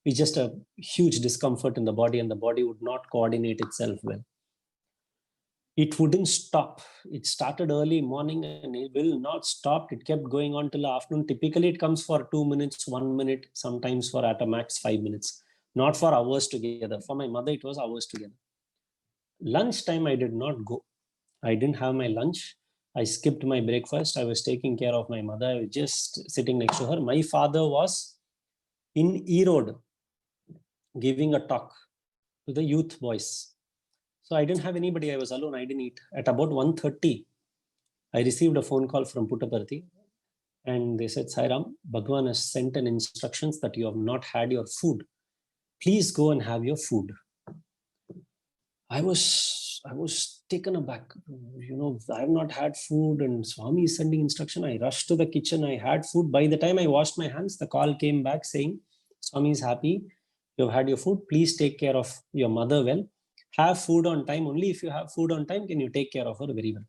It's just a huge discomfort in the body and the body would not coordinate itself well. It wouldn't stop. It started early morning and it will not stop. It kept going on till the afternoon. Typically, it comes for 2 minutes, 1 minute, sometimes for at a max 5 minutes, not for hours together. For my mother, it was hours together. Lunchtime, I did not go. I didn't have my lunch. I skipped my breakfast. I was taking care of my mother. I was just sitting next to her. My father was in Erode giving a talk to the youth boys. So I didn't have anybody. I was alone. I didn't eat. At about 1:30, I received a phone call from Puttaparthi and they said, Sairam, Bhagwan has sent an instructions that you have not had your food. Please go and have your food. I was taken aback. I have not had food, and Swami is sending instruction. I rushed to the kitchen. I had food. By the time I washed my hands, the call came back saying, Swami is happy. You have had your food. Please take care of your mother well. Have food on time. Only if you have food on time can you take care of her very well.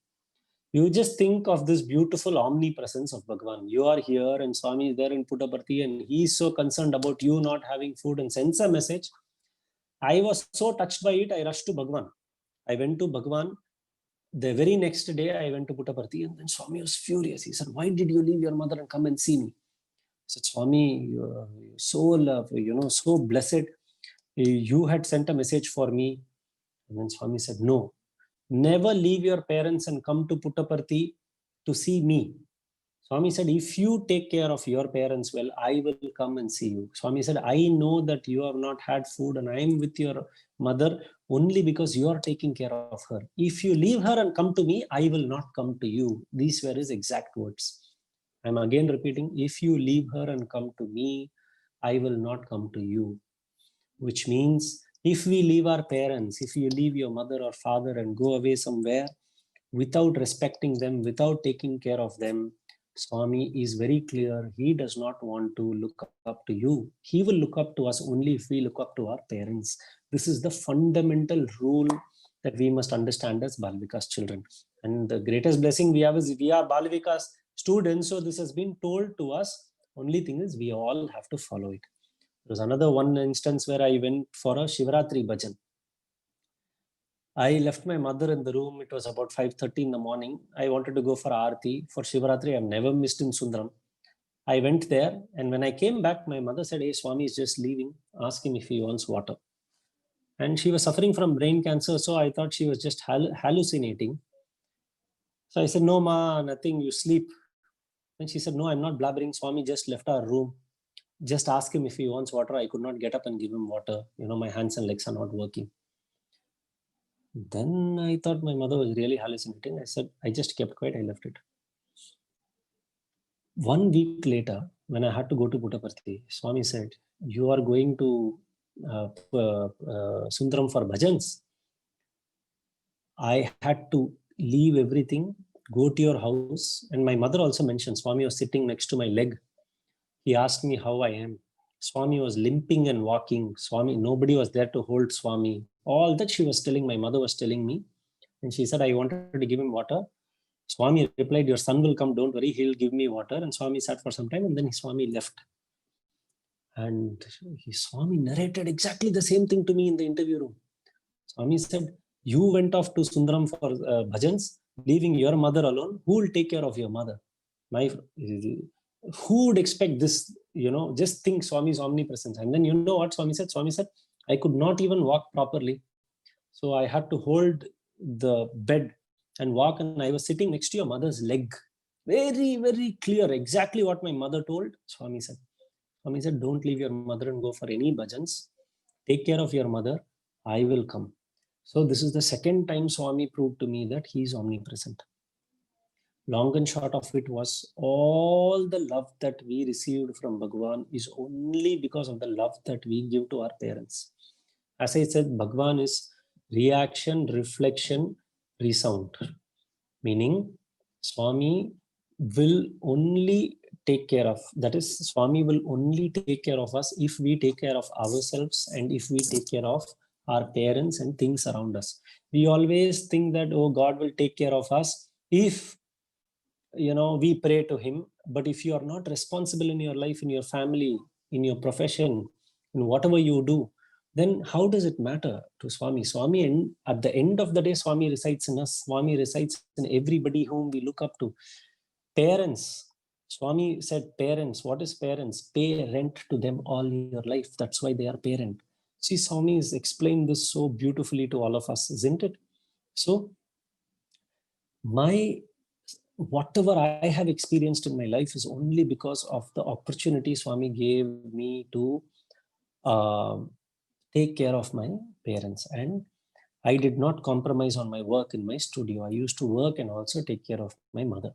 You just think of this beautiful omnipresence of Bhagavan. You are here and Swami is there in Puttaparthi, and he is so concerned about you not having food and sends a message. I was so touched by it, I rushed to Bhagavan. I went to Bhagavan. The very next day, I went to Puttaparthi, and then Swami was furious. He said, why did you leave your mother and come and see me? I said, Swami, you're so blessed. You had sent a message for me. And then Swami said, no, never leave your parents and come to Puttaparthi to see me. Swami said, if you take care of your parents well, I will come and see you. Swami said, I know that you have not had food and I am with your mother only because you are taking care of her. If you leave her and come to me, I will not come to you. These were his exact words. I'm again repeating, if you leave her and come to me, I will not come to you. Which means if we leave our parents, if you leave your mother or father and go away somewhere without respecting them, without taking care of them, Swami is very clear. He does not want to look up to you. He will look up to us only if we look up to our parents. This is the fundamental rule that we must understand as Balavikas children. And the greatest blessing we have is we are Balavikas students. So this has been told to us. Only thing is we all have to follow it. There was another one instance where I went for a Shivratri bhajan. I left my mother in the room. It was about 5:30 in the morning. I wanted to go for Aarti. For Shivratri, I've never missed in Sundaram. I went there, and when I came back, my mother said, hey, Swami is just leaving. Ask him if he wants water. And she was suffering from brain cancer, so I thought she was just hallucinating. So I said, no, ma, nothing, you sleep. And she said, no, I'm not blabbering. Swami just left our room. Just ask him if he wants water. I could not get up and give him water. My hands and legs are not working. Then I thought my mother was really hallucinating. I said, I just kept quiet. I left it. 1 week later, when I had to go to Puttaparthi, Swami said, you are going to Sundaram for bhajans. I had to leave everything, go to your house. And my mother also mentioned, Swami was sitting next to my leg. He asked me how I am. Swami was limping and walking. Swami, nobody was there to hold Swami. All that she was telling, my mother was telling me. And she said, I wanted to give him water. Swami replied, your son will come, don't worry, he'll give me water. And Swami sat for some time and then Swami left. And Swami narrated exactly the same thing to me in the interview room. Swami said, you went off to Sundaram for bhajans, leaving your mother alone. Who will take care of your mother? Who would expect this? Just think Swami's omnipresence. And then you know what Swami said? Swami said, I could not even walk properly. So I had to hold the bed and walk, and I was sitting next to your mother's leg. Very, very clear, exactly what my mother told. Swami said, don't leave your mother and go for any bhajans. Take care of your mother. I will come. So this is the second time Swami proved to me that he is omnipresent. Long and short of it was all the love that we received from Bhagavan is only because of the love that we give to our parents. As I said, Bhagavan is reaction, reflection, resound. Meaning, Swami will only take care of, that is, Swami will only take care of us if we take care of ourselves and if we take care of our parents and things around us. We always think that, oh, God will take care of us if we pray to him. But if you are not responsible in your life, in your family, in your profession, in whatever you do, then how does it matter to Swami? Swami, and at the end of the day, Swami resides in us. Swami resides in everybody whom we look up to. Parents, Swami said parents. What is parents? Pay rent to them all your life. That's why they are parent. See, Swami has explained this so beautifully to all of us, isn't it? So, whatever I have experienced in my life is only because of the opportunity Swami gave me to take care of my parents. And I did not compromise on my work in my studio. I used to work and also take care of my mother.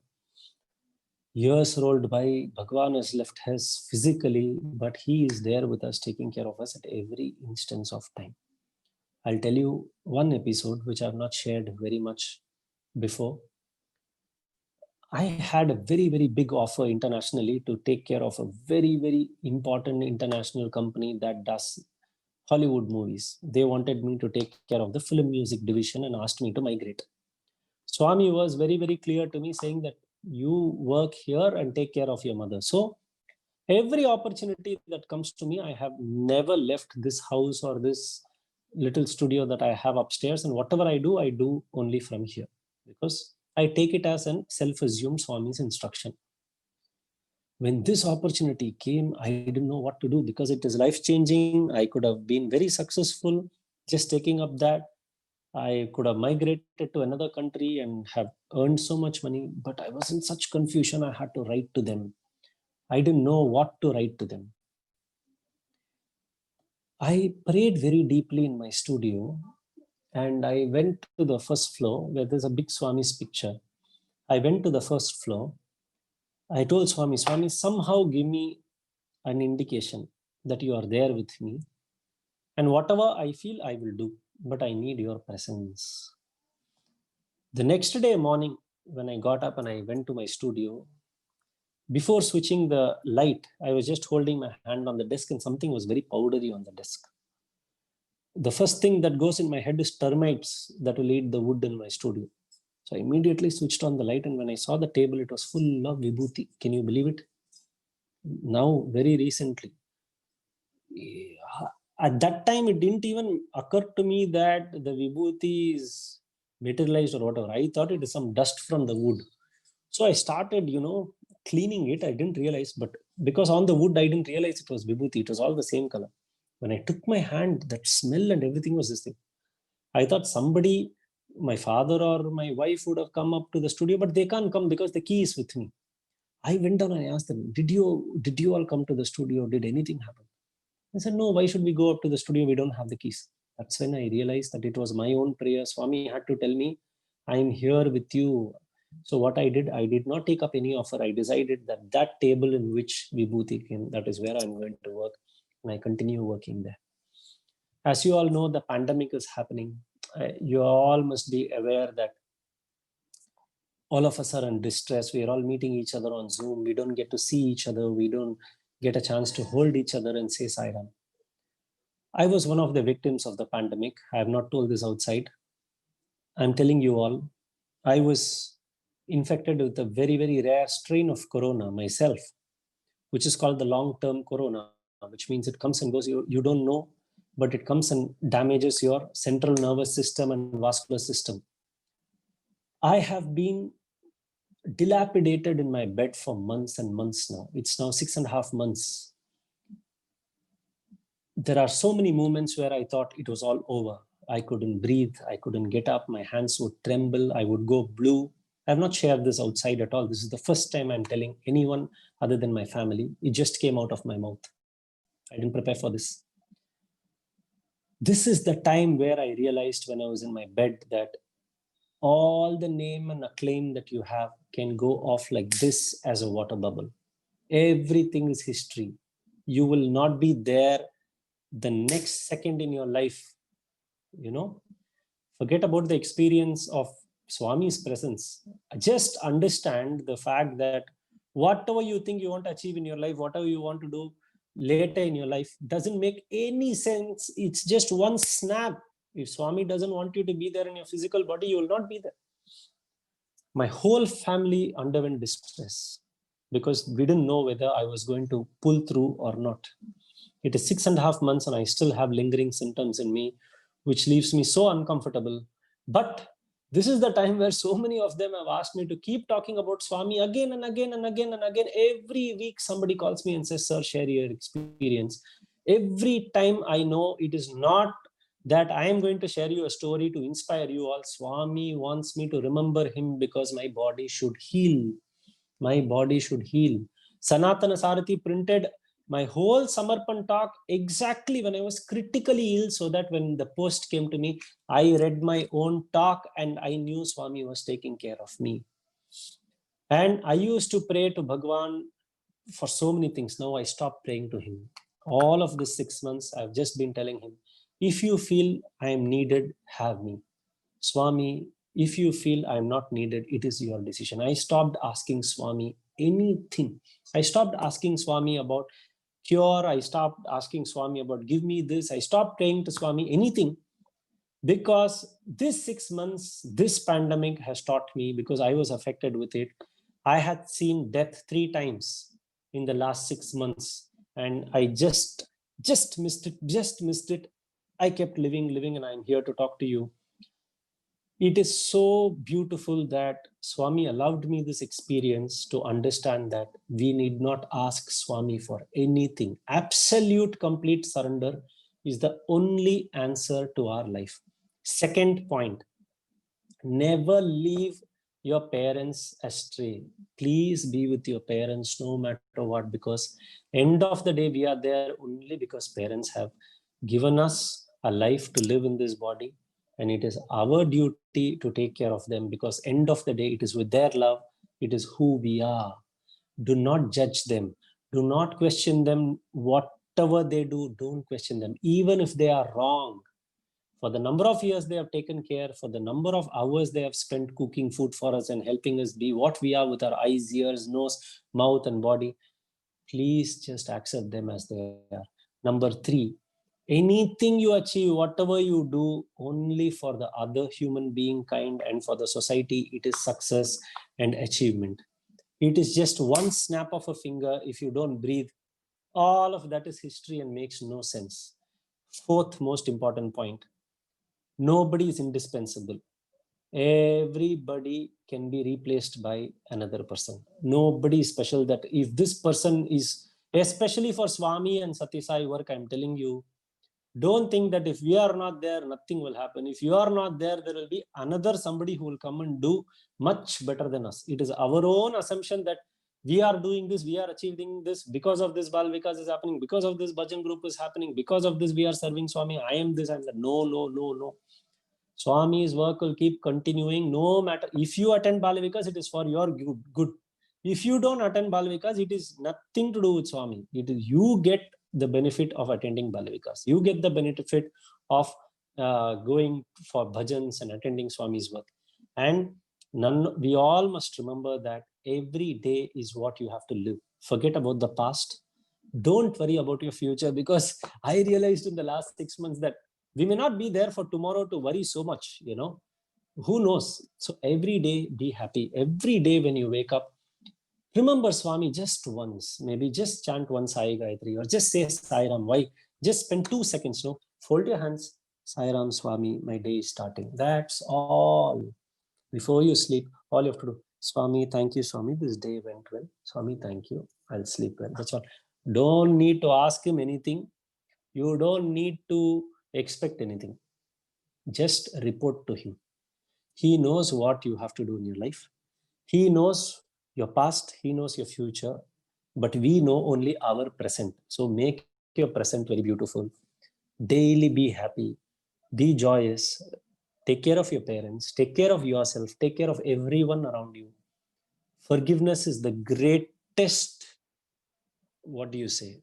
Years rolled by, Bhagavan has left us physically, but he is there with us, taking care of us at every instance of time. I'll tell you one episode which I've not shared very much before. I had a very, very big offer internationally to take care of a very, very important international company that does Hollywood movies. They wanted me to take care of the film music division and asked me to migrate. Swami was very, very clear to me, saying that you work here and take care of your mother. So every opportunity that comes to me, I have never left this house or this little studio that I have upstairs. And whatever I do only from here, because I take it as an self-assumed Swami's instruction. When this opportunity came, I didn't know what to do because it is life-changing. I could have been very successful just taking up that. I could have migrated to another country and have earned so much money, but I was in such confusion. I had to write to them. I didn't know what to write to them. I prayed very deeply in my studio, and I went to the first floor where there's a big Swami's picture. I went to the first floor. I told Swami, somehow give me an indication that you are there with me. And whatever I feel, I will do, but I need your presence. The next day morning, when I got up and I went to my studio, before switching the light, I was just holding my hand on the desk and something was very powdery on the desk. The first thing that goes in my head is termites that will eat the wood in my studio. So I immediately switched on the light, and when I saw the table, it was full of vibhuti. Can you believe it? Now, very recently. At that time, it didn't even occur to me that the vibhuti is materialized or whatever. I thought it is some dust from the wood. So I started, cleaning it. I didn't realize, but because on the wood, I didn't realize it was vibhuti. It was all the same color. When I took my hand, that smell and everything was this thing. I thought somebody, my father or my wife would have come up to the studio, but they can't come because the key is with me. I went down and I asked them, did you all come to the studio? Did anything happen? I said, no, why should we go up to the studio? We don't have the keys. That's when I realized that it was my own prayer. Swami had to tell me, I'm here with you. So what I did not take up any offer. I decided that table in which vibhuti came, that is where I'm going to work. And I continue working there. As you all know, the pandemic is happening. You all must be aware that all of us are in distress. We are all meeting each other on Zoom. We don't get to see each other. We don't get a chance to hold each other and say Sai Ram. I was one of the victims of the pandemic. I have not told this outside. I'm telling you all, I was infected with a very, very rare strain of corona myself, which is called the long-term corona, which means it comes and goes. You don't know, but it comes and damages your central nervous system and vascular system. I have been dilapidated in my bed for months and months now. It's now 6.5 months. There are so many moments where I thought it was all over. I couldn't breathe. I couldn't get up. My hands would tremble. I would go blue. I have not shared this outside at all. This is the first time I'm telling anyone other than my family. It just came out of my mouth. I didn't prepare for this. This is the time where I realized when I was in my bed that all the name and acclaim that you have can go off like this as a water bubble. Everything is history. You will not be there the next second in your life. Forget about the experience of Swami's presence. Just understand the fact that whatever you think you want to achieve in your life, whatever you want to do later in your life, doesn't make any sense. It's just one snap. If Swami doesn't want you to be there in your physical body, you will not be there. My whole family underwent distress because we didn't know whether I was going to pull through or not. It is 6.5 months and I still have lingering symptoms in me, which leaves me so uncomfortable. But this is the time where so many of them have asked me to keep talking about Swami again and again and again and again. Every week somebody calls me and says, sir, share your experience. Every time I know it is not that I am going to share you a story to inspire you all. Swami wants me to remember him because my body should heal. My body should heal. Sanatana Sarathi printed my whole Samarpan talk exactly when I was critically ill, so that when the post came to me, I read my own talk and I knew Swami was taking care of me. And I used to pray to Bhagwan for so many things. Now I stopped praying to him. All of this 6 months, I've just been telling him, If you feel I am needed, have me. Swami, if you feel I am not needed, it is your decision. I stopped asking Swami anything. I stopped asking Swami about cure. I stopped asking Swami about give me this. I stopped praying to Swami anything, because this 6 months, this pandemic has taught me, because I was affected with it. I had seen death 3 times in the last 6 months, and I just missed it. I kept living, and I'm here to talk to you. It is so beautiful that Swami allowed me this experience to understand that we need not ask Swami for anything. Absolute complete surrender is the only answer to our life. Second point, never leave your parents astray. Please be with your parents no matter what, because end of the day, we are there only because parents have given us a life to live in this body, and it is our duty to take care of them, because end of the day, it is with their love, it is who we are. Do not judge them. Do not question them. Whatever they do, don't question them, even if they are wrong. For the number of years they have taken care, for the number of hours they have spent cooking food for us and helping us be what we are with our eyes, ears, nose, mouth, and body, please just accept them as they are. Number 3, anything you achieve, whatever you do, only for the other human being kind and for the society, it is success and achievement. It is just one snap of a finger. If you don't breathe, all of that is history and makes no sense. Fourth most important point, nobody is indispensable. Everybody can be replaced by another person. Nobody is special. That if this person is, especially for Swami and Satyasai work, I'm telling you, don't think that if we are not there, nothing will happen. If you are not there, there will be another somebody who will come and do much better than us. It is our own assumption that we are doing this, we are achieving this, because of this Bal Vikas is happening, because of this Bhajan group is happening, because of this we are serving Swami, I am this, I'm that. No. Swami's work will keep continuing no matter. If you attend Bal Vikas, it is for your good. If you don't attend Bal Vikas, it is nothing to do with Swami. It is you get the benefit of attending Bal Vikas. You get the benefit of going for bhajans and attending Swami's work. And we all must remember that every day is what you have to live. Forget about the past. Don't worry about your future, because I realized in the last 6 months that we may not be there for tomorrow to worry so much, who knows? So every day, be happy. Every day when you wake up, remember Swami just once, maybe just chant one Sai Gayatri or just say Sai Ram. Why? Just spend 2 seconds, fold your hands, Sai Ram Swami, my day is starting. That's all. Before you sleep, all you have to do, Swami, thank you, Swami, this day went well. Swami, thank you, I'll sleep well. That's all. Don't need to ask him anything. You don't need to expect anything. Just report to him. He knows what you have to do in your life. He knows your past, he knows your future, but we know only our present. So make your present very beautiful. Daily be happy, be joyous, take care of your parents, take care of yourself, take care of everyone around you. Forgiveness is the greatest, what do you say?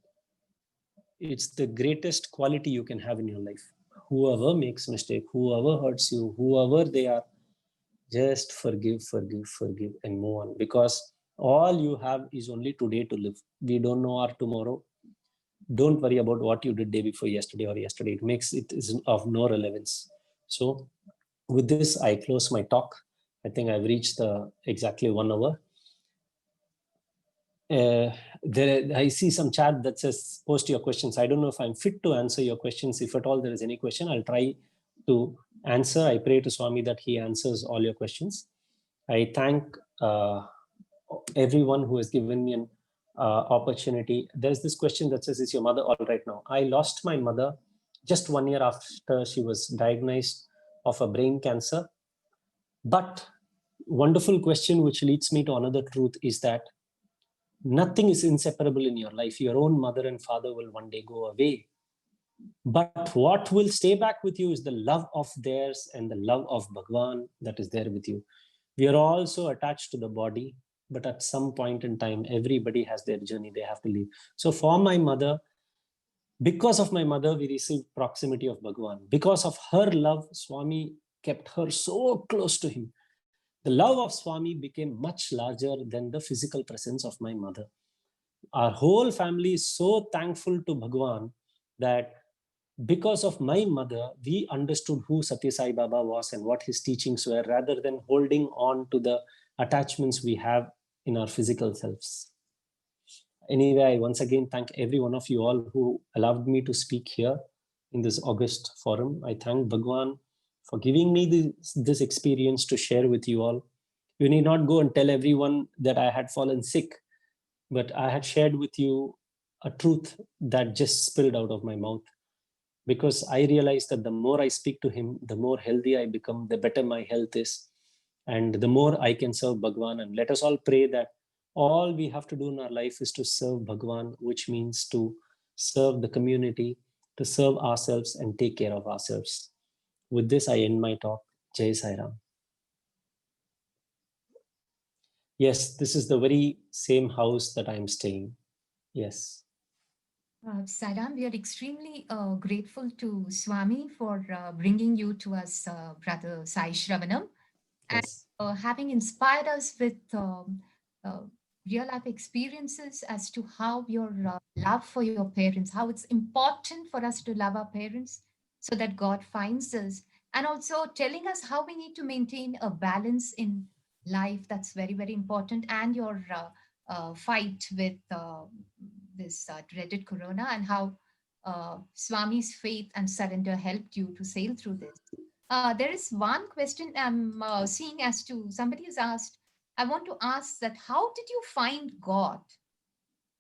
It's the greatest quality you can have in your life. Whoever makes mistake, whoever hurts you, whoever they are, just forgive and move on, because all you have is only today to live. We don't know our tomorrow. Don't worry about what you did day before yesterday or yesterday. It is of no relevance. So with this, I close my talk. I think I've reached exactly 1 hour. I see some chat that says post your questions. I don't know if I'm fit to answer your questions. If at all there is any question, I'll try to answer. I pray to Swami that he answers all your questions. I thank everyone who has given me an opportunity. There's this question that says, is your mother all right now? I lost my mother just 1 year after she was diagnosed of a brain cancer. But wonderful question, which leads me to another truth, is that nothing is inseparable in your life. Your own mother and father will one day go away. But what will stay back with you is the love of theirs and the love of Bhagwan that is there with you. We are also attached to the body, but at some point in time, everybody has their journey they have to leave. So for my mother, Because of my mother, we received proximity of Bhagwan. Because of her love, Swami kept her so close to him. The love of Swami became much larger than the physical presence of my mother. Our whole family is so thankful to Bhagwan that because of my mother, we understood who Satya Sai Baba was and what his teachings were, rather than holding on to the attachments we have in our physical selves. Anyway, I once again thank every one of you all who allowed me to speak here in this August forum. I thank Bhagwan for giving me this experience to share with you all. You need not go and tell everyone that I had fallen sick, but I had shared with you a truth that just spilled out of my mouth, because I realized that the more I speak to him, the more healthy I become, the better my health is, and the more I can serve Bhagwan. And let us all pray that all we have to do in our life is to serve Bhagwan, which means to serve the community, to serve ourselves and take care of ourselves. With this, I end my talk. Jai Sai Ram. Yes, this is the very same house that I'm staying. Yes. Sai Ram, we are extremely grateful to Swami for bringing you to us, Brother Sai Shravanam, Yes. and having inspired us with real life experiences as to how your love for your parents, how it's important for us to love our parents so that God finds us, and also telling us how we need to maintain a balance in life. That's very, very important. And your fight with this dreaded corona, and how Swami's faith and surrender helped you to sail through this. There is one question I'm seeing as to somebody has asked. I want to ask that how did you find God?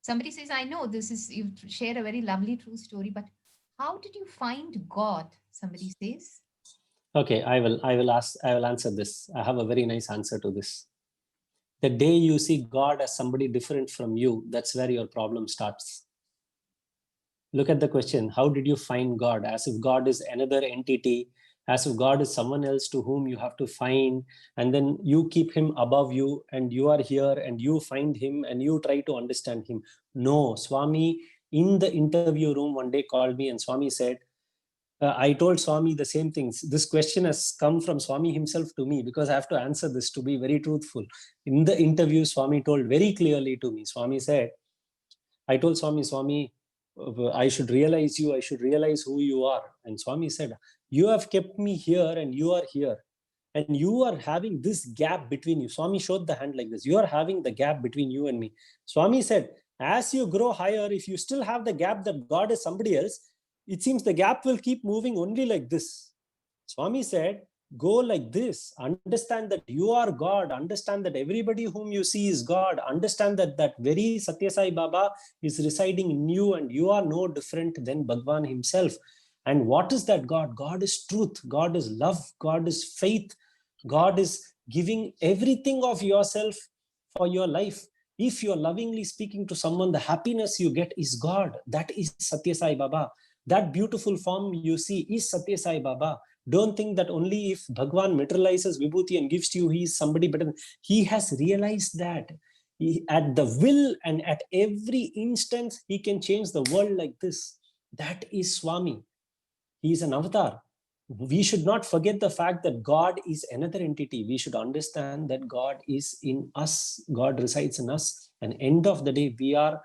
Somebody says, I know this is, you share a very lovely true story, but how did you find God? Somebody says. Okay, I will answer this. I have a very nice answer to this. The day you see God as somebody different from you, that's where your problem starts. Look at the question, how did you find God? As if God is another entity, as if God is someone else to whom you have to find, and then you keep him above you, and you are here and you find him and you try to understand him. No, Swami in the interview room one day called me, and Swami said, I told Swami the same things. This question has come from Swami himself to me, because I have to answer this to be very truthful. In the interview, Swami told very clearly to me, Swami said, I told Swami, I should realize you, I should realize who you are. And Swami said, you have kept me here and you are here. And you are having this gap between you. Swami showed the hand like this. You are having the gap between you and me. Swami said, as you grow higher, if you still have the gap that God is somebody else, it seems the gap will keep moving only like this. Swami said, go like this. Understand that you are God. Understand that everybody whom you see is God. Understand that that very Satya Sai Baba is residing in you, and you are no different than Bhagwan himself. And what is that God? God is truth. God is love. God is faith. God is giving everything of yourself for your life. If you're lovingly speaking to someone, the happiness you get is God. That is Satya Sai Baba. That beautiful form you see is Satya Sai Baba. Don't think that only if Bhagwan materializes Vibhuti and gives to you, he is somebody better. He has realized that at the will and at every instance, he can change the world like this. That is Swami. He is an avatar. We should not forget the fact that God is another entity. We should understand that God is in us. God resides in us. And end of the day, we are,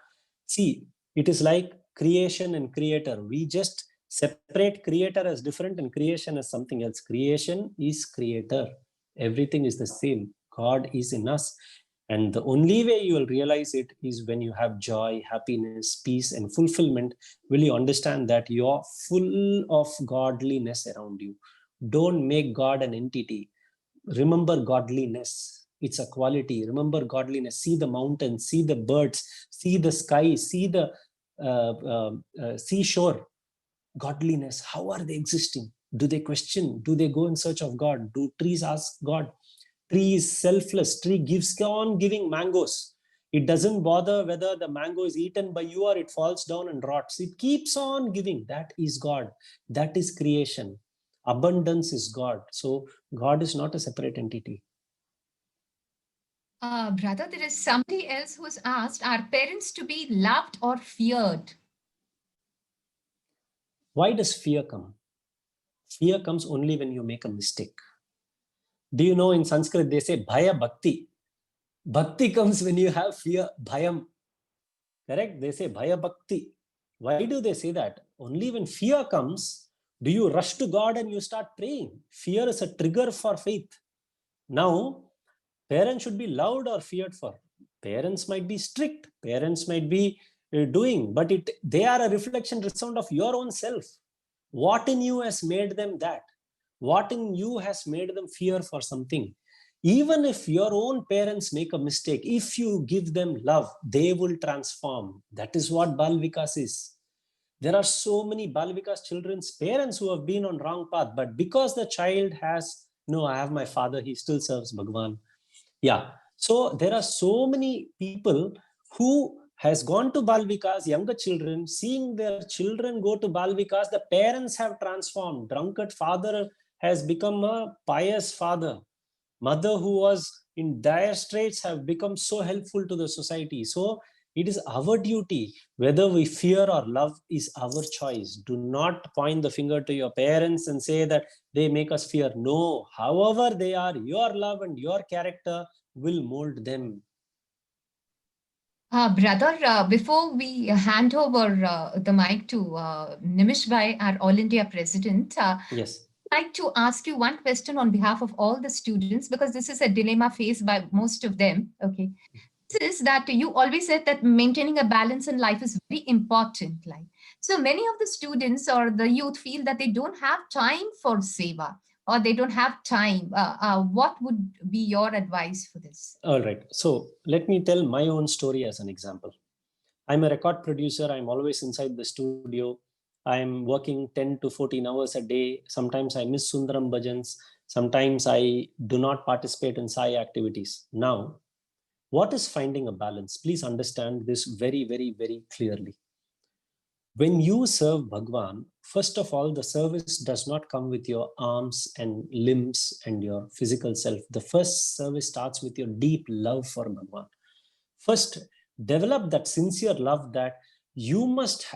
see, it is like creation and creator. We just separate creator as different and creation as something else. Creation is creator. Everything is the same. God is in us. And the only way you will realize it is when you have joy, happiness, peace, and fulfillment. Will you understand that you're full of godliness around you? Don't make God an entity. Remember godliness. It's a quality. Remember godliness. See the mountains, see the birds, see the sky, see the seashore. Godliness. How are they existing? Do they question? Do they go in search of God? Do trees ask God? Tree is selfless. Tree gives on giving mangoes. It doesn't bother whether the mango is eaten by you or it falls down and rots. It keeps on giving. That is God. That is creation. Abundance is God. So God is not a separate entity. Brother, there is somebody else who's asked, are parents to be loved or feared? Why does fear come? Fear comes only when you make a mistake. Do you know in Sanskrit they say bhaya bhakti? Bhakti comes when you have fear, bhayam. Correct? They say bhaya bhakti. Why do they say that? Only when fear comes, do you rush to God and you start praying. Fear is a trigger for faith. Now, parents should be loved or feared for. Parents might be strict. Parents might be doing, but they are a reflection, resound of your own self. What in you has made them that? What in you has made them fear for something? Even if your own parents make a mistake, if you give them love, they will transform. That is what Bal Vikas is. There are so many Bal Vikas children's parents who have been on wrong path, but because the child has, no, I have my father, he still serves Bhagwan. Yeah. So there are so many people who has gone to Bal Vikas, younger children, seeing their children go to Bal Vikas, the parents have transformed. Drunkard father has become a pious father. Mother who was in dire straits have become so helpful to the society. So it is our duty, whether we fear or love is our choice. Do not point the finger to your parents and say that they make us fear. No, however they are, your love and your character will mold them. Brother, before we hand over the mic to Nimish Bhai, our All India President, Yes. I'd like to ask you one question on behalf of all the students, because this is a dilemma faced by most of them. Okay. This is that you always said that maintaining a balance in life is very important. Like, so many of the students or the youth feel that they don't have time for seva, or they don't have time. What would be your advice for this? All right. So let me tell my own story as an example. I'm a record producer. I'm always inside the studio. I'm working 10 to 14 hours a day. Sometimes I miss Sundaram bhajans. Sometimes I do not participate in Sai activities. Now, what is finding a balance? Please understand this very, very, very clearly. When you serve Bhagwan, first of all, the service does not come with your arms and limbs and your physical self. The first service starts with your deep love for Bhagwan. First, develop that sincere love that you must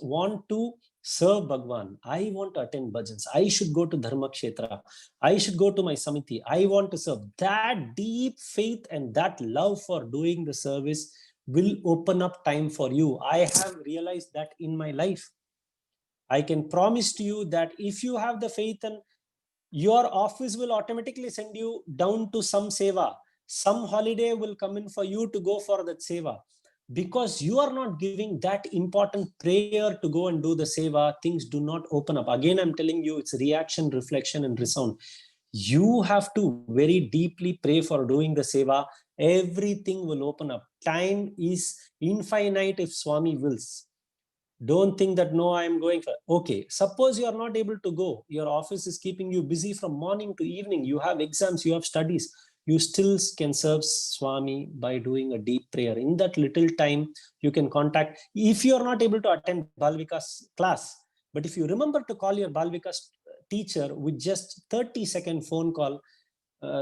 want to serve Bhagwan. I want to attend bhajans. I should go to Dharma Kshetra. I should go to my Samiti. I want to serve. That deep faith and that love for doing the service will open up time for you. I have realized that in my life. I can promise to you that if you have the faith, and your office will automatically send you down to some seva. Some holiday will come in for you to go for that seva. Because you are not giving that important prayer to go and do the seva, things do not open up. Again, I'm telling you, it's reaction, reflection, and resound. You have to very deeply pray for doing the seva. Everything will open up. Time is infinite if Swami wills. Don't think that, no, I'm going for, okay, suppose you are not able to go, your office is keeping you busy from morning to evening, you have exams, you have studies, you still can serve Swami by doing a deep prayer. In that little time, you can contact, if you are not able to attend Bal Vikas class, but if you remember to call your Bal Vikas teacher with just 30-second phone call,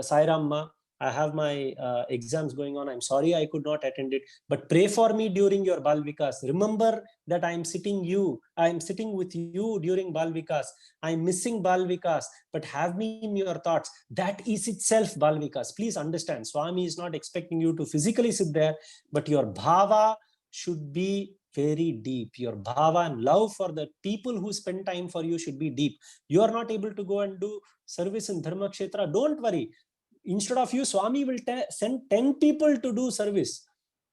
Sai Ram Ma, I have my exams going on. I'm sorry I could not attend it, but pray for me during your Bal Vikas. Remember that I'm sitting with you during Bal Vikas. I'm missing Bal Vikas, but have me in your thoughts. That is itself Bal Vikas. Please understand, Swami is not expecting you to physically sit there, but your bhava should be very deep. Your bhava and love for the people who spend time for you should be deep. You are not able to go and do service in Dharma Kshetra. Don't worry. Instead of you, Swami will send 10 people to do service.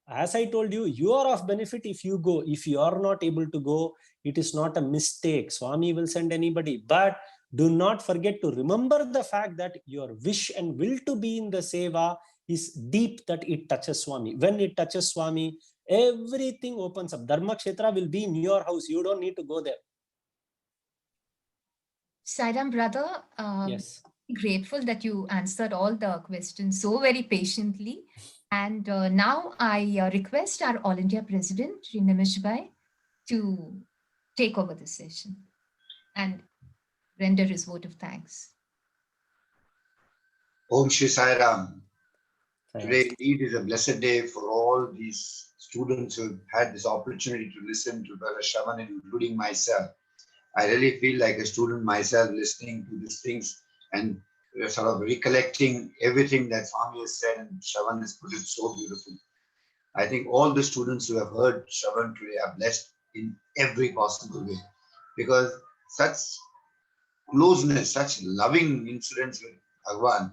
As I told you, you are of benefit if you go. If you are not able to go, it is not a mistake. Swami will send anybody. But do not forget to remember the fact that your wish and will to be in the seva is deep, that it touches Swami. When it touches Swami, everything opens up. Dharma Kshetra will be in your house. You don't need to go there. Sai Ram, brother, Yes. Grateful that you answered all the questions so very patiently. And now I request our All India President, Shri Nimish Bhai, to take over the session and render his vote of thanks. Om Shri Sai Ram. Today indeed is a blessed day for all these students who have had this opportunity to listen to Brother Shravan, including myself. I really feel like a student myself listening to these things and sort of recollecting everything that Swami has said, and Shravan has put it so beautiful. I think all the students who have heard Shravan today are blessed in every possible way, because such closeness, such loving incidents with Bhagwan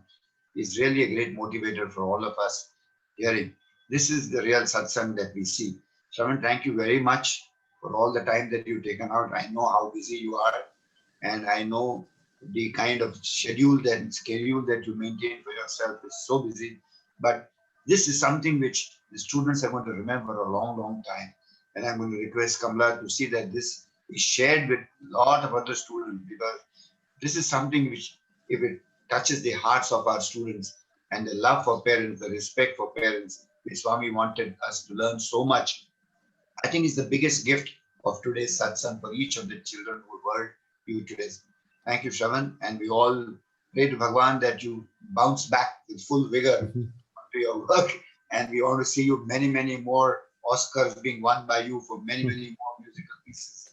is really a great motivator for all of us hearing. This is the real satsang that we see. Shravan, thank you very much for all the time that you've taken out. I know how busy you are, and I know the kind of schedule that you maintain for yourself is so busy. But this is something which the students are going to remember a long, long time. And I'm going to request Kamala to see that this is shared with a lot of other students, because this is something which, if it touches the hearts of our students and the love for parents, the respect for parents, which Swami wanted us to learn so much, I think is the biggest gift of today's satsang for each of the children who heard you today. Thank you, Shravan. And we all pray to Bhagwan that you bounce back with full vigor to your work. And we want to see you many, many more Oscars being won by you for many, many more musical pieces.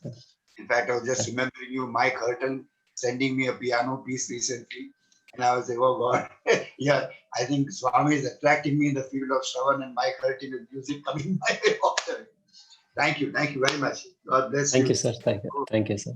In fact, I was just remembering you, Mike Hurton, sending me a piano piece recently. And I was like, oh God, yeah, I think Swami is attracting me in the field of Shravan and Mike Hurton with music coming my way often. Thank you very much. God bless you. Thank you, sir. Thank you, sir.